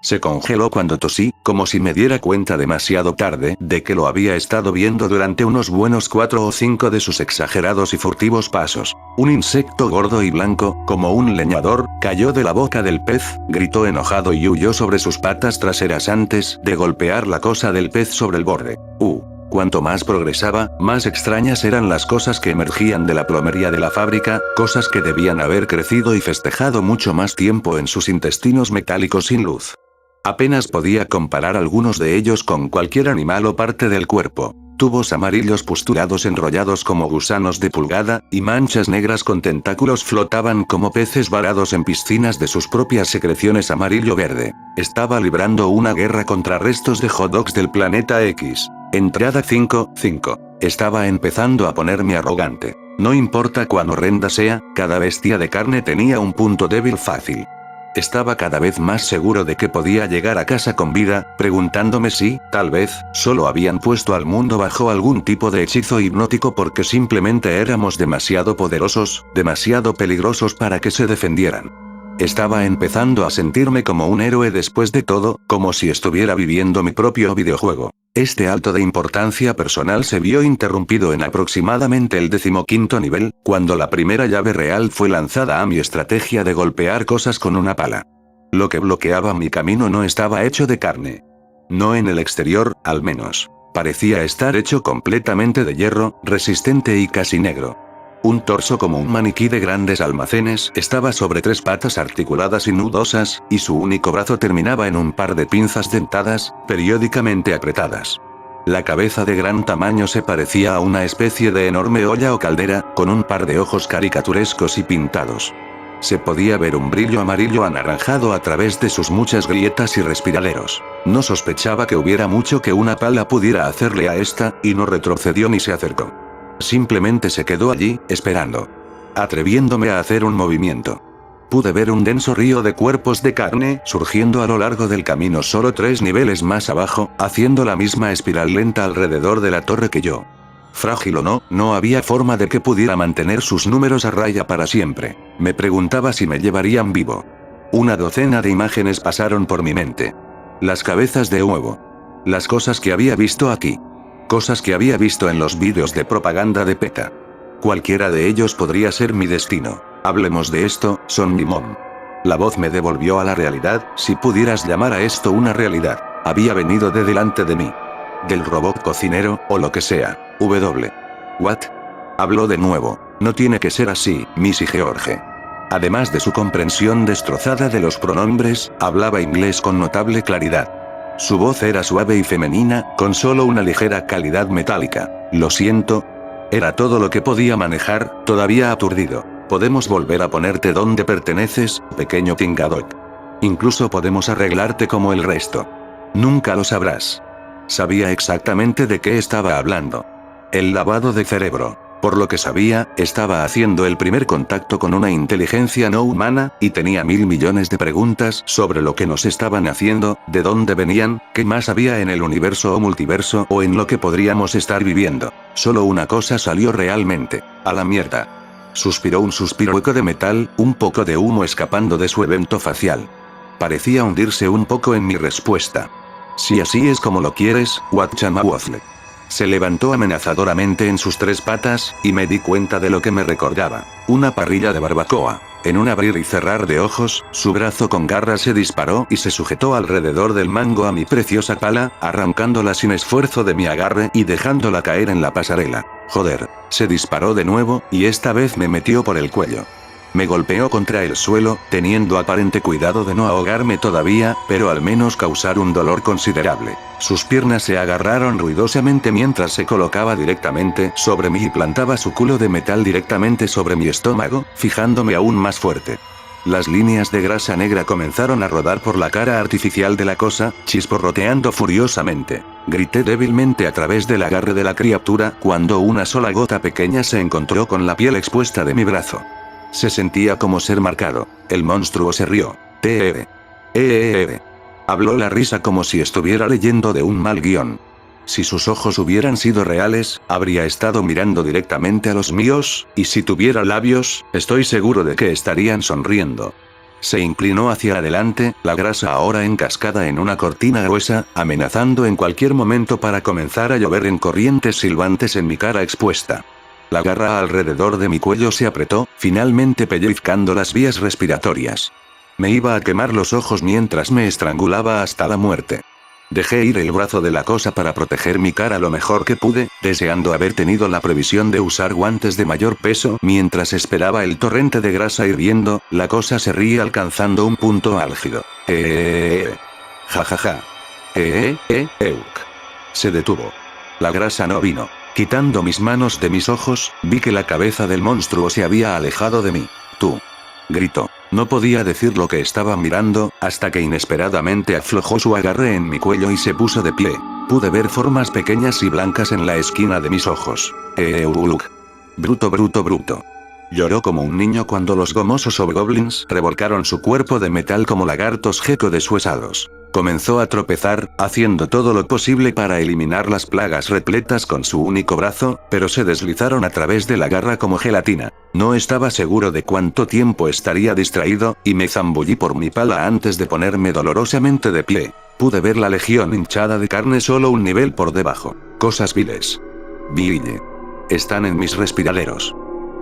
Se congeló cuando tosí, como si me diera cuenta demasiado tarde de que lo había estado viendo durante unos buenos 4 o 5 de sus exagerados y furtivos pasos. Un insecto gordo y blanco, como un leñador, cayó de la boca del pez, gritó enojado y huyó sobre sus patas traseras antes de golpear la cosa del pez sobre el borde. Cuanto más progresaba, más extrañas eran las cosas que emergían de la plomería de la fábrica, cosas que debían haber crecido y festejado mucho más tiempo en sus intestinos metálicos sin luz. Apenas podía comparar algunos de ellos con cualquier animal o parte del cuerpo. Tubos amarillos pustulados enrollados como gusanos de pulgada, y manchas negras con tentáculos flotaban como peces varados en piscinas de sus propias secreciones amarillo-verde. Estaba librando una guerra contra restos de hot dogs del planeta X. Entrada 5, 5. Estaba empezando a ponerme arrogante. No importa cuán horrenda sea, cada bestia de carne tenía un punto débil fácil. Estaba cada vez más seguro de que podía llegar a casa con vida, preguntándome si, tal vez, solo habían puesto al mundo bajo algún tipo de hechizo hipnótico porque simplemente éramos demasiado poderosos, demasiado peligrosos para que se defendieran. Estaba empezando a sentirme como un héroe después de todo, como si estuviera viviendo mi propio videojuego. Este alto de importancia personal se vio interrumpido en aproximadamente el 15.º nivel, cuando la primera llave real fue lanzada a mi estrategia de golpear cosas con una pala. Lo que bloqueaba mi camino no estaba hecho de carne. No en el exterior, al menos. Parecía estar hecho completamente de hierro, resistente y casi negro. Un torso como un maniquí de grandes almacenes estaba sobre 3 patas articuladas y nudosas, y su único brazo terminaba en un par de pinzas dentadas, periódicamente apretadas. La cabeza de gran tamaño se parecía a una especie de enorme olla o caldera, con un par de ojos caricaturescos y pintados. Se podía ver un brillo amarillo anaranjado a través de sus muchas grietas y respiraderos. No sospechaba que hubiera mucho que una pala pudiera hacerle a esta, y no retrocedió ni se acercó. Simplemente se quedó allí, esperando. Atreviéndome a hacer un movimiento. Pude ver un denso río de cuerpos de carne surgiendo a lo largo del camino solo 3 niveles más abajo, haciendo la misma espiral lenta alrededor de la torre que yo. Frágil o no, no había forma de que pudiera mantener sus números a raya para siempre. Me preguntaba si me llevarían vivo. Una docena de imágenes pasaron por mi mente. Las cabezas de huevo. Las cosas que había visto aquí. Cosas que había visto en los vídeos de propaganda de PETA. Cualquiera de ellos podría ser mi destino. Hablemos de esto, Son mi mom. La voz me devolvió a la realidad, si pudieras llamar a esto una realidad. Había venido de delante de mí. Del robot cocinero, o lo que sea. What? Habló de nuevo. No tiene que ser así, Missy George. Además de su comprensión destrozada de los pronombres, hablaba inglés con notable claridad. Su voz era suave y femenina, con solo una ligera calidad metálica. Lo siento. Era todo lo que podía manejar, todavía aturdido. Podemos volver a ponerte donde perteneces, pequeño Tingadog. Incluso podemos arreglarte como el resto. Nunca lo sabrás. Sabía exactamente de qué estaba hablando. El lavado de cerebro. Por lo que sabía, estaba haciendo el primer contacto con una inteligencia no humana, y tenía 1000 millones de preguntas sobre lo que nos estaban haciendo, de dónde venían, qué más había en el universo o multiverso o en lo que podríamos estar viviendo. Solo una cosa salió realmente. A la mierda. Suspiró un suspiro hueco de metal, un poco de humo escapando de su evento facial. Parecía hundirse un poco en mi respuesta. Si así es como lo quieres, Watchamawozle. Se levantó amenazadoramente en sus 3 patas, y me di cuenta de lo que me recordaba. Una parrilla de barbacoa. En un abrir y cerrar de ojos, su brazo con garras se disparó y se sujetó alrededor del mango a mi preciosa pala, arrancándola sin esfuerzo de mi agarre y dejándola caer en la pasarela. Joder, se disparó de nuevo, y esta vez me metió por el cuello. Me golpeó contra el suelo, teniendo aparente cuidado de no ahogarme todavía, pero al menos causar un dolor considerable. Sus piernas se agarraron ruidosamente mientras se colocaba directamente sobre mí y plantaba su culo de metal directamente sobre mi estómago, fijándome aún más fuerte. Las líneas de grasa negra comenzaron a rodar por la cara artificial de la cosa, chisporroteando furiosamente. Grité débilmente a través del agarre de la criatura cuando una sola gota pequeña se encontró con la piel expuesta de mi brazo. Se sentía como ser marcado. El monstruo se rió. Habló la risa como si estuviera leyendo de un mal guión. Si sus ojos hubieran sido reales, habría estado mirando directamente a los míos, y si tuviera labios, estoy seguro de que estarían sonriendo. Se inclinó hacia adelante, la grasa ahora encascada en una cortina gruesa, amenazando en cualquier momento para comenzar a llover en corrientes silbantes en mi cara expuesta. La garra alrededor de mi cuello se apretó, finalmente pellizcando las vías respiratorias. Me iba a quemar los ojos mientras me estrangulaba hasta la muerte. Dejé ir el brazo de la cosa para proteger mi cara lo mejor que pude, deseando haber tenido la previsión de usar guantes de mayor peso. Mientras esperaba el torrente de grasa hirviendo, la cosa se ríe alcanzando un punto álgido. Jajaja. Euk. Se detuvo. La grasa no vino. Quitando mis manos de mis ojos, vi que la cabeza del monstruo se había alejado de mí. Tú. Gritó. No podía decir lo que estaba mirando, hasta que inesperadamente aflojó su agarre en mi cuello y se puso de pie. Pude ver formas pequeñas y blancas en la esquina de mis ojos. Bruto. Lloró como un niño cuando los gomosos hobgoblins revolcaron su cuerpo de metal como lagartos gecko deshuesados. Comenzó a tropezar, haciendo todo lo posible para eliminar las plagas repletas con su único brazo, pero se deslizaron a través de la garra como gelatina. No estaba seguro de cuánto tiempo estaría distraído, y me zambullí por mi pala antes de ponerme dolorosamente de pie. Pude ver la legión hinchada de carne solo un nivel por debajo. Cosas viles. Ville. Están en mis respiraderos.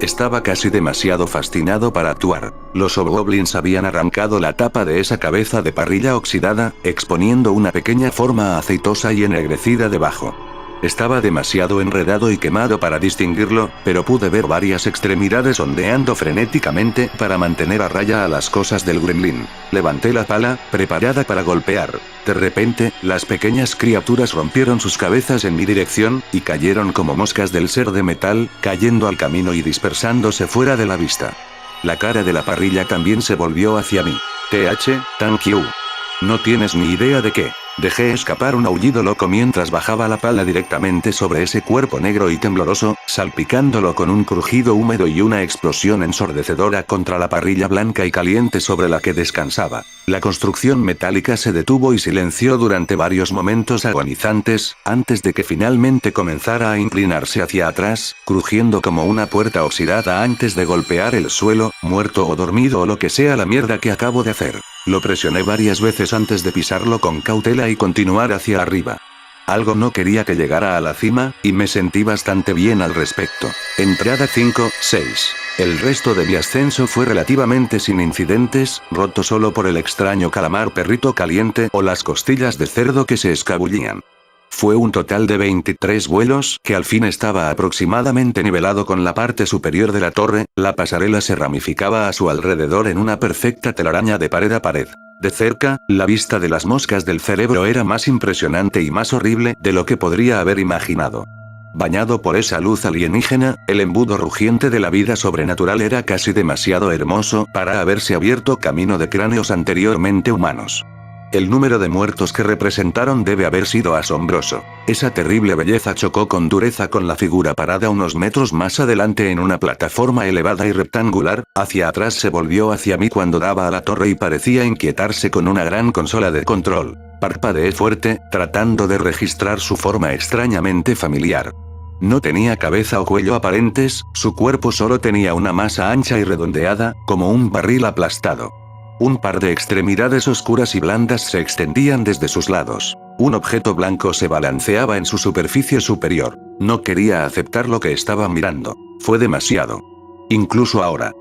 Estaba casi demasiado fascinado para actuar. Los hobgoblins habían arrancado la tapa de esa cabeza de parrilla oxidada, exponiendo una pequeña forma aceitosa y ennegrecida debajo. Estaba demasiado enredado y quemado para distinguirlo, pero pude ver varias extremidades ondeando frenéticamente para mantener a raya a las cosas del gremlin. Levanté la pala, preparada para golpear. De repente, las pequeñas criaturas rompieron sus cabezas en mi dirección, y cayeron como moscas del ser de metal, cayendo al camino y dispersándose fuera de la vista. La cara de la parrilla también se volvió hacia mí. Thank you. No tienes ni idea de qué. Dejé escapar un aullido loco mientras bajaba la pala directamente sobre ese cuerpo negro y tembloroso, salpicándolo con un crujido húmedo y una explosión ensordecedora contra la parrilla blanca y caliente sobre la que descansaba. La construcción metálica se detuvo y silenció durante varios momentos agonizantes, antes de que finalmente comenzara a inclinarse hacia atrás, crujiendo como una puerta oxidada antes de golpear el suelo, muerto o dormido o lo que sea la mierda que acabo de hacer. Lo presioné varias veces antes de pisarlo con cautela y continuar hacia arriba. Algo no quería que llegara a la cima, y me sentí bastante bien al respecto. Entrada 5-6. El resto de mi ascenso fue relativamente sin incidentes, roto solo por el extraño calamar perrito caliente o las costillas de cerdo que se escabullían. Fue un total de 23 vuelos que al fin estaba aproximadamente nivelado con la parte superior de la torre, la pasarela se ramificaba a su alrededor en una perfecta telaraña de pared a pared. De cerca, la vista de las moscas del cerebro era más impresionante y más horrible de lo que podría haber imaginado. Bañado por esa luz alienígena, el embudo rugiente de la vida sobrenatural era casi demasiado hermoso para haberse abierto camino de cráneos anteriormente humanos. El número de muertos que representaron debe haber sido asombroso. Esa terrible belleza chocó con dureza con la figura parada unos metros más adelante en una plataforma elevada y rectangular, hacia atrás se volvió hacia mí cuando daba a la torre y parecía inquietarse con una gran consola de control. Parpadeé fuerte, tratando de registrar su forma extrañamente familiar. No tenía cabeza o cuello aparentes, su cuerpo solo tenía una masa ancha y redondeada, como un barril aplastado. Un par de extremidades oscuras y blandas se extendían desde sus lados. Un objeto blanco se balanceaba en su superficie superior. No quería aceptar lo que estaba mirando. Fue demasiado. Incluso ahora.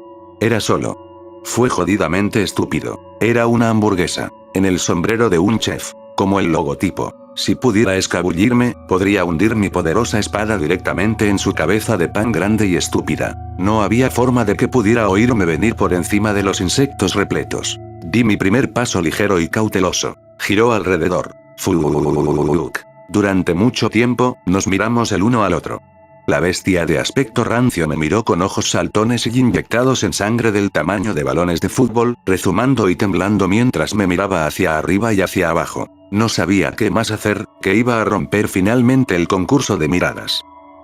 Era solo. Fue jodidamente estúpido. Era una hamburguesa. En el sombrero de un chef. Como el logotipo. Si pudiera escabullirme, podría hundir mi poderosa espada directamente en su cabeza de pan grande y estúpida. No había forma de que pudiera oírme venir por encima de los insectos repletos. Di mi primer paso ligero y cauteloso. Giró alrededor. Fuluk. Durante mucho tiempo, nos miramos el uno al otro. La bestia de aspecto rancio me miró con ojos saltones y inyectados en sangre del tamaño de balones de fútbol, rezumando y temblando mientras me miraba hacia arriba y hacia abajo. No sabía qué más hacer, que iba a romper finalmente el concurso de miradas.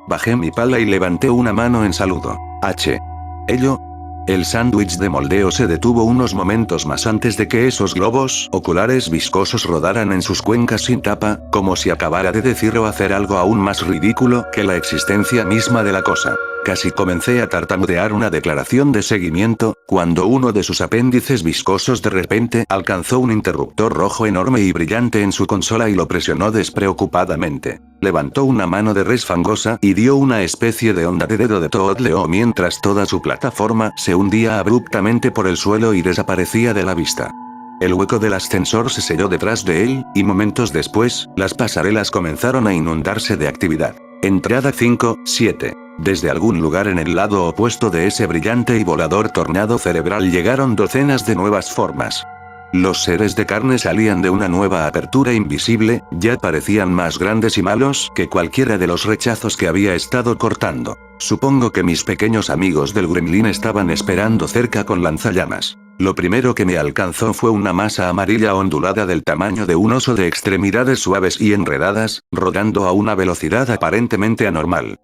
Bajé mi pala y levanté una mano en saludo. Ello. El sándwich de moldeo se detuvo unos momentos más antes de que esos globos oculares viscosos rodaran en sus cuencas sin tapa, como si acabara de decir o hacer algo aún más ridículo que la existencia misma de la cosa. Casi comencé a tartamudear una declaración de seguimiento, cuando uno de sus apéndices viscosos de repente alcanzó un interruptor rojo enorme y brillante en su consola y lo presionó despreocupadamente. Levantó una mano de res fangosa y dio una especie de onda de dedo de Toad Leo mientras toda su plataforma se hundía abruptamente por el suelo y desaparecía de la vista. El hueco del ascensor se selló detrás de él, y momentos después, las pasarelas comenzaron a inundarse de actividad. Entrada 5-7. Desde algún lugar en el lado opuesto de ese brillante y volador tornado cerebral llegaron docenas de nuevas formas. Los seres de carne salían de una nueva apertura invisible, ya parecían más grandes y malos que cualquiera de los rechazos que había estado cortando. Supongo que mis pequeños amigos del gremlin estaban esperando cerca con lanzallamas. Lo primero que me alcanzó fue una masa amarilla ondulada del tamaño de un oso de extremidades suaves y enredadas, rodando a una velocidad aparentemente anormal.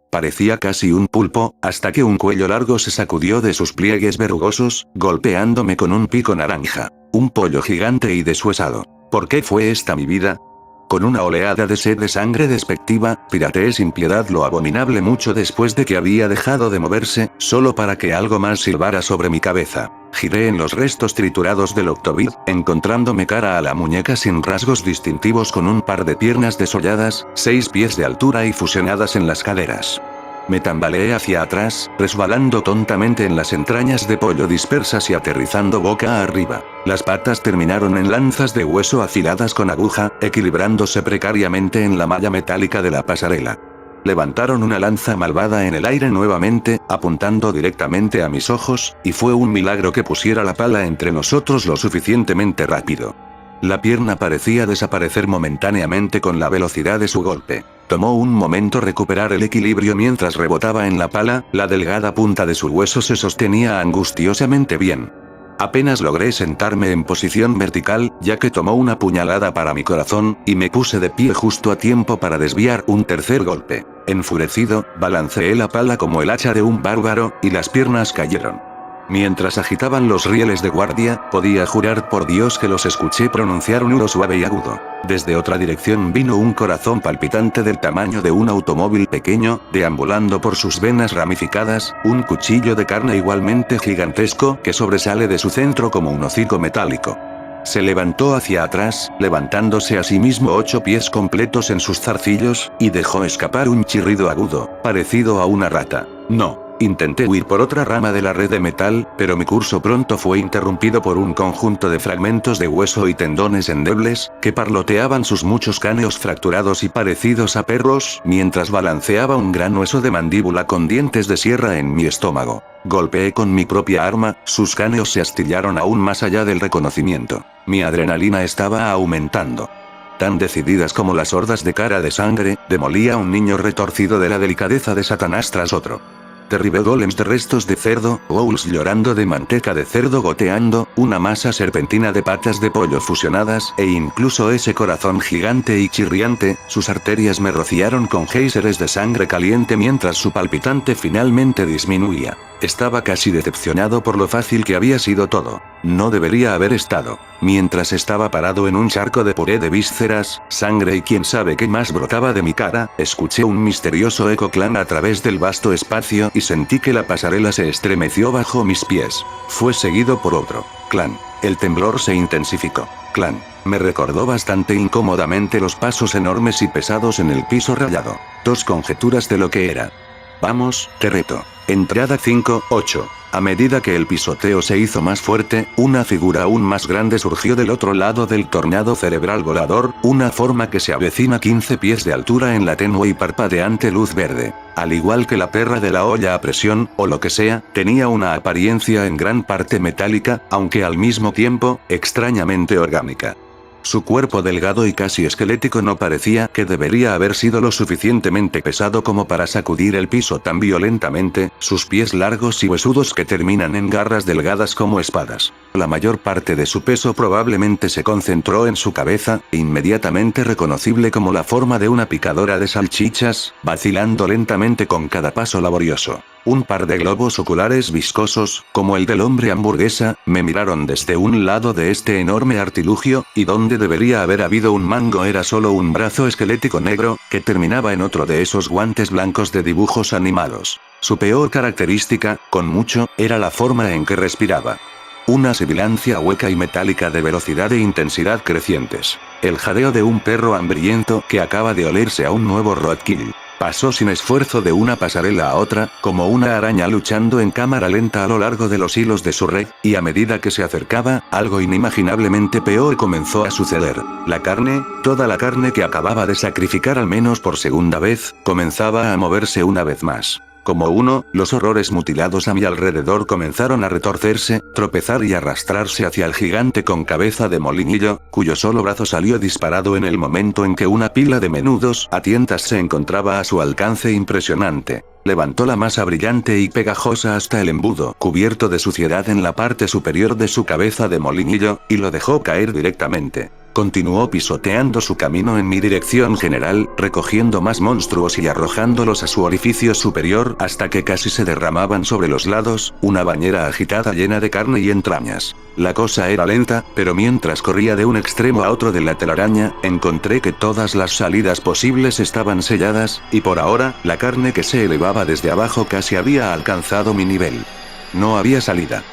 Parecía casi un pulpo, hasta que un cuello largo se sacudió de sus pliegues verrugosos, golpeándome con un pico naranja. Un pollo gigante y deshuesado. ¿Por qué fue esta mi vida? Con una oleada de sed de sangre despectiva, pirateé sin piedad lo abominable mucho después de que había dejado de moverse, solo para que algo más silbara sobre mi cabeza. Giré en los restos triturados del Octobit, encontrándome cara a la muñeca sin rasgos distintivos con un par de piernas desolladas, 6 pies de altura y fusionadas en las caderas. Me tambaleé hacia atrás, resbalando tontamente en las entrañas de pollo dispersas y aterrizando boca arriba. Las patas terminaron en lanzas de hueso afiladas con aguja, equilibrándose precariamente en la malla metálica de la pasarela. Levantaron una lanza malvada en el aire nuevamente, apuntando directamente a mis ojos, y fue un milagro que pusiera la pala entre nosotros lo suficientemente rápido. La pierna parecía desaparecer momentáneamente con la velocidad de su golpe. Tomó un momento recuperar el equilibrio mientras rebotaba en la pala, la delgada punta de su hueso se sostenía angustiosamente bien. Apenas logré sentarme en posición vertical, ya que tomó una puñalada para mi corazón, y me puse de pie justo a tiempo para desviar un tercer golpe. Enfurecido, balanceé la pala como el hacha de un bárbaro, y las piernas cayeron. Mientras agitaban los rieles de guardia, podía jurar por Dios que los escuché pronunciar un huro suave y agudo. Desde otra dirección vino un corazón palpitante del tamaño de un automóvil pequeño, deambulando por sus venas ramificadas, un cuchillo de carne igualmente gigantesco que sobresale de su centro como un hocico metálico. Se levantó hacia atrás, levantándose a sí mismo 8 pies completos en sus zarcillos, y dejó escapar un chirrido agudo, parecido a una rata. No. Intenté huir por otra rama de la red de metal, pero mi curso pronto fue interrumpido por un conjunto de fragmentos de hueso y tendones endebles, que parloteaban sus muchos cráneos fracturados y parecidos a perros, mientras balanceaba un gran hueso de mandíbula con dientes de sierra en mi estómago. Golpeé con mi propia arma, sus cráneos se astillaron aún más allá del reconocimiento. Mi adrenalina estaba aumentando. Tan decididas como las hordas de cara de sangre, demolía a un niño retorcido de la delicadeza de Satanás tras otro. Derribé golems de restos de cerdo, ghouls llorando de manteca de cerdo goteando, una masa serpentina de patas de pollo fusionadas, e incluso ese corazón gigante y chirriante, sus arterias me rociaron con géiseres de sangre caliente mientras su palpitante finalmente disminuía. Estaba casi decepcionado por lo fácil que había sido todo. No debería haber estado. Mientras estaba parado en un charco de puré de vísceras, sangre y quién sabe qué más brotaba de mi cara, escuché un misterioso eco clan a través del vasto espacio y sentí que la pasarela se estremeció bajo mis pies. Fue seguido por otro clan. El temblor se intensificó. Clan. Me recordó bastante incómodamente los pasos enormes y pesados en el piso rayado. Dos conjeturas de lo que era. Vamos, te reto. Entrada 5-8. A medida que el pisoteo se hizo más fuerte, una figura aún más grande surgió del otro lado del tornado cerebral volador, una forma que se avecina 15 pies de altura en la tenue y parpadeante luz verde. Al igual que la perra de la olla a presión, o lo que sea, tenía una apariencia en gran parte metálica, aunque al mismo tiempo, extrañamente orgánica. Su cuerpo delgado y casi esquelético no parecía que debería haber sido lo suficientemente pesado como para sacudir el piso tan violentamente, sus pies largos y huesudos que terminan en garras delgadas como espadas. La mayor parte de su peso probablemente se concentró en su cabeza, inmediatamente reconocible como la forma de una picadora de salchichas, vacilando lentamente con cada paso laborioso. Un par de globos oculares viscosos, como el del hombre hamburguesa, me miraron desde un lado de este enorme artilugio, y donde debería haber habido un mango era solo un brazo esquelético negro, que terminaba en otro de esos guantes blancos de dibujos animados. Su peor característica, con mucho, era la forma en que respiraba. Una sibilancia hueca y metálica de velocidad e intensidad crecientes. El jadeo de un perro hambriento que acaba de olerse a un nuevo roadkill. Pasó sin esfuerzo de una pasarela a otra, como una araña luchando en cámara lenta a lo largo de los hilos de su red, y a medida que se acercaba, algo inimaginablemente peor comenzó a suceder. La carne, toda la carne que acababa de sacrificar al menos por segunda vez, comenzaba a moverse una vez más. Como uno, los horrores mutilados a mi alrededor comenzaron a retorcerse, tropezar y arrastrarse hacia el gigante con cabeza de molinillo, cuyo solo brazo salió disparado en el momento en que una pila de menudos a tientas se encontraba a su alcance impresionante. Levantó la masa brillante y pegajosa hasta el embudo cubierto de suciedad en la parte superior de su cabeza de molinillo, y lo dejó caer directamente. Continuó pisoteando su camino en mi dirección general, recogiendo más monstruos y arrojándolos a su orificio superior hasta que casi se derramaban sobre los lados, una bañera agitada llena de carne y entrañas. La cosa era lenta, pero mientras corría de un extremo a otro de la telaraña, encontré que todas las salidas posibles estaban selladas, y por ahora, la carne que se elevaba desde abajo casi había alcanzado mi nivel. No había salida.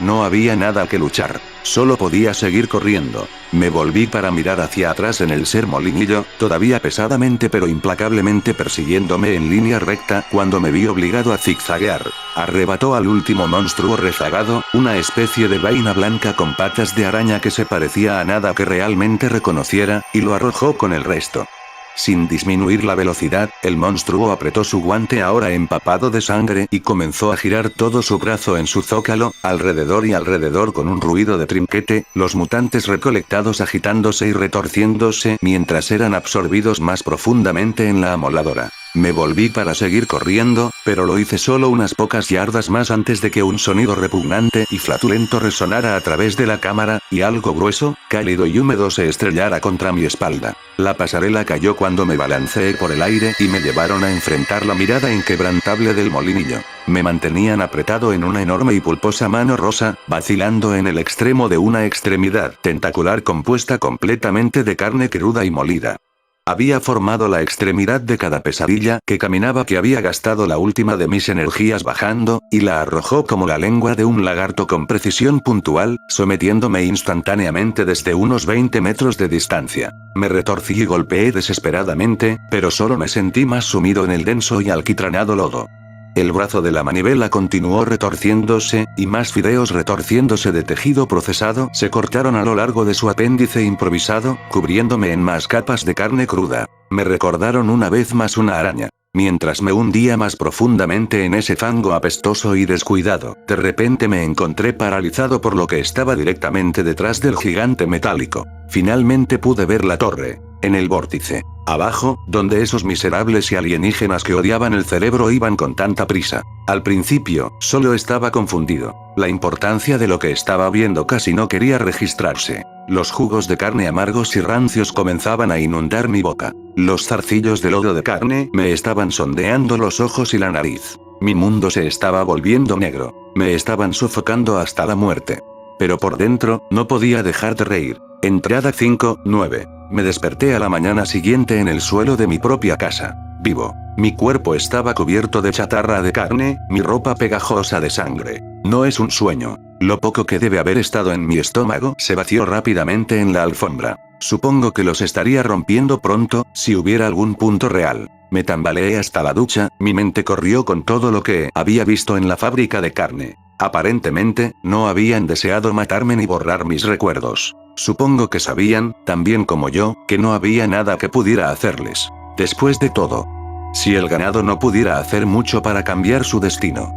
No había nada que luchar. Solo podía seguir corriendo. Me volví para mirar hacia atrás en el ser molinillo, todavía pesadamente pero implacablemente persiguiéndome en línea recta, cuando me vi obligado a zigzaguear. Arrebató al último monstruo rezagado, una especie de vaina blanca con patas de araña que se parecía a nada que realmente reconociera, y lo arrojó con el resto. Sin disminuir la velocidad, el monstruo apretó su guante ahora empapado de sangre y comenzó a girar todo su brazo en su zócalo, alrededor y alrededor con un ruido de trinquete, los mutantes recolectados agitándose y retorciéndose mientras eran absorbidos más profundamente en la amoladora. Me volví para seguir corriendo, pero lo hice solo unas pocas yardas más antes de que un sonido repugnante y flatulento resonara a través de la cámara, y algo grueso, cálido y húmedo se estrellara contra mi espalda. La pasarela cayó cuando me balanceé por el aire y me llevaron a enfrentar la mirada inquebrantable del molinillo. Me mantenían apretado en una enorme y pulposa mano rosa, vacilando en el extremo de una extremidad tentacular compuesta completamente de carne cruda y molida. Había formado la extremidad de cada pesadilla que caminaba que había gastado la última de mis energías bajando, y la arrojó como la lengua de un lagarto con precisión puntual, sometiéndome instantáneamente desde unos 20 metros de distancia. Me retorcí y golpeé desesperadamente, pero solo me sentí más sumido en el denso y alquitranado lodo. El brazo de la manivela continuó retorciéndose, y más fideos retorciéndose de tejido procesado se cortaron a lo largo de su apéndice improvisado, cubriéndome en más capas de carne cruda. Me recordaron una vez más una araña. Mientras me hundía más profundamente en ese fango apestoso y descuidado, de repente me encontré paralizado por lo que estaba directamente detrás del gigante metálico. Finalmente pude ver la torre. En el vórtice. Abajo, donde esos miserables y alienígenas que odiaban el cerebro iban con tanta prisa. Al principio, solo estaba confundido. La importancia de lo que estaba viendo casi no quería registrarse. Los jugos de carne amargos y rancios comenzaban a inundar mi boca. Los zarcillos de lodo de carne me estaban sondeando los ojos y la nariz. Mi mundo se estaba volviendo negro. Me estaban sofocando hasta la muerte. Pero por dentro, no podía dejar de reír. Entrada 5-9. Me desperté a la mañana siguiente en el suelo de mi propia casa. Vivo. Mi cuerpo estaba cubierto de chatarra de carne, mi ropa pegajosa de sangre. No es un sueño. Lo poco que debe haber estado en mi estómago se vació rápidamente en la alfombra. Supongo que los estaría rompiendo pronto, si hubiera algún punto real. Me tambaleé hasta la ducha, mi mente corrió con todo lo que había visto en la fábrica de carne. Aparentemente, no habían deseado matarme ni borrar mis recuerdos. Supongo que sabían, también como yo, que no había nada que pudiera hacerles. Después de todo, si el ganado no pudiera hacer mucho para cambiar su destino,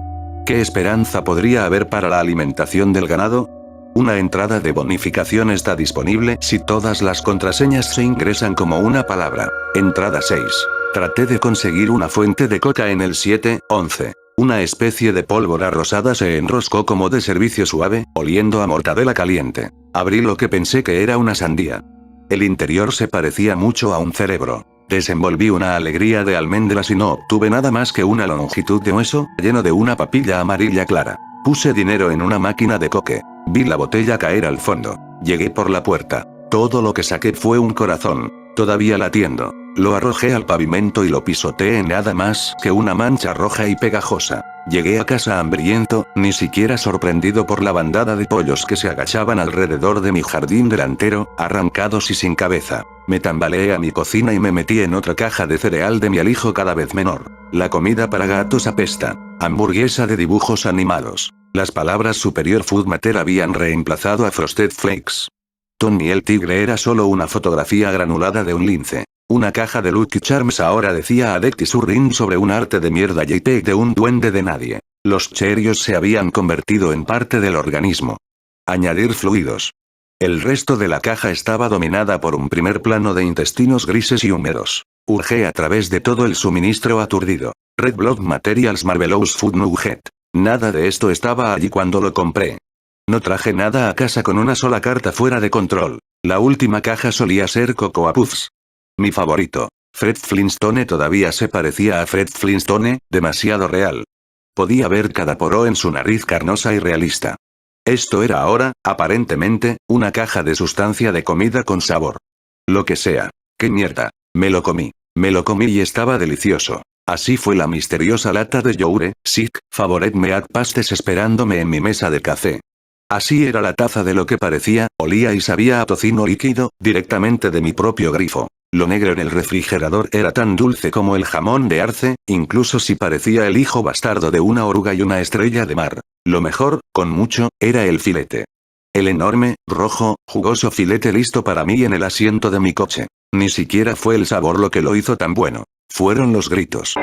¿qué esperanza podría haber para la alimentación del ganado? Una entrada de bonificación está disponible si todas las contraseñas se ingresan como una palabra. Entrada 6. Traté de conseguir una fuente de coca en el 7-11. Una especie de pólvora rosada se enroscó como de servicio suave, oliendo a mortadela caliente. Abrí lo que pensé que era una sandía. El interior se parecía mucho a un cerebro. Desenvolví una alegría de almendras y no obtuve nada más que una longitud de hueso, lleno de una papilla amarilla clara. Puse dinero en una máquina de coque. Vi la botella caer al fondo. Llegué por la puerta. Todo lo que saqué fue un corazón. Todavía latiendo. Lo arrojé al pavimento y lo pisoteé en nada más que una mancha roja y pegajosa. Llegué a casa hambriento, ni siquiera sorprendido por la bandada de pollos que se agachaban alrededor de mi jardín delantero, arrancados y sin cabeza. Me tambaleé a mi cocina y me metí en otra caja de cereal de mi alijo cada vez menor. La comida para gatos apesta. Hamburguesa de dibujos animados. Las palabras Superior Food Matter habían reemplazado a Frosted Flakes. Tony el tigre era solo una fotografía granulada de un lince. Una caja de Lucky Charms ahora decía Adecti Surrin sobre un arte de mierda JPEG de un duende de nadie. Los Cheerios se habían convertido en parte del organismo. Añadir fluidos. El resto de la caja estaba dominada por un primer plano de intestinos grises y húmedos. Hurgué a través de todo el suministro aturdido. Red Blood Materials Marvelous Food Nugget. Nada de esto estaba allí cuando lo compré. No traje nada a casa con una sola carta fuera de control. La última caja solía ser Cocoa Puffs. Mi favorito. Fred Flintstone todavía se parecía a Fred Flintstone, demasiado real. Podía ver cada poro en su nariz carnosa y realista. Esto era ahora, aparentemente, una caja de sustancia de comida con sabor. Lo que sea. ¡Qué mierda! Me lo comí. Me lo comí y estaba delicioso. Así fue la misteriosa lata de Joure, Sick, Favorite Meat Pastes esperándome en mi mesa de café. Así era la taza de lo que parecía, olía y sabía a tocino líquido, directamente de mi propio grifo. Lo negro en el refrigerador era tan dulce como el jamón de arce, incluso si parecía el hijo bastardo de una oruga y una estrella de mar. Lo mejor, con mucho, era el filete. El enorme, rojo, jugoso filete listo para mí en el asiento de mi coche. Ni siquiera fue el sabor lo que lo hizo tan bueno. Fueron los gritos.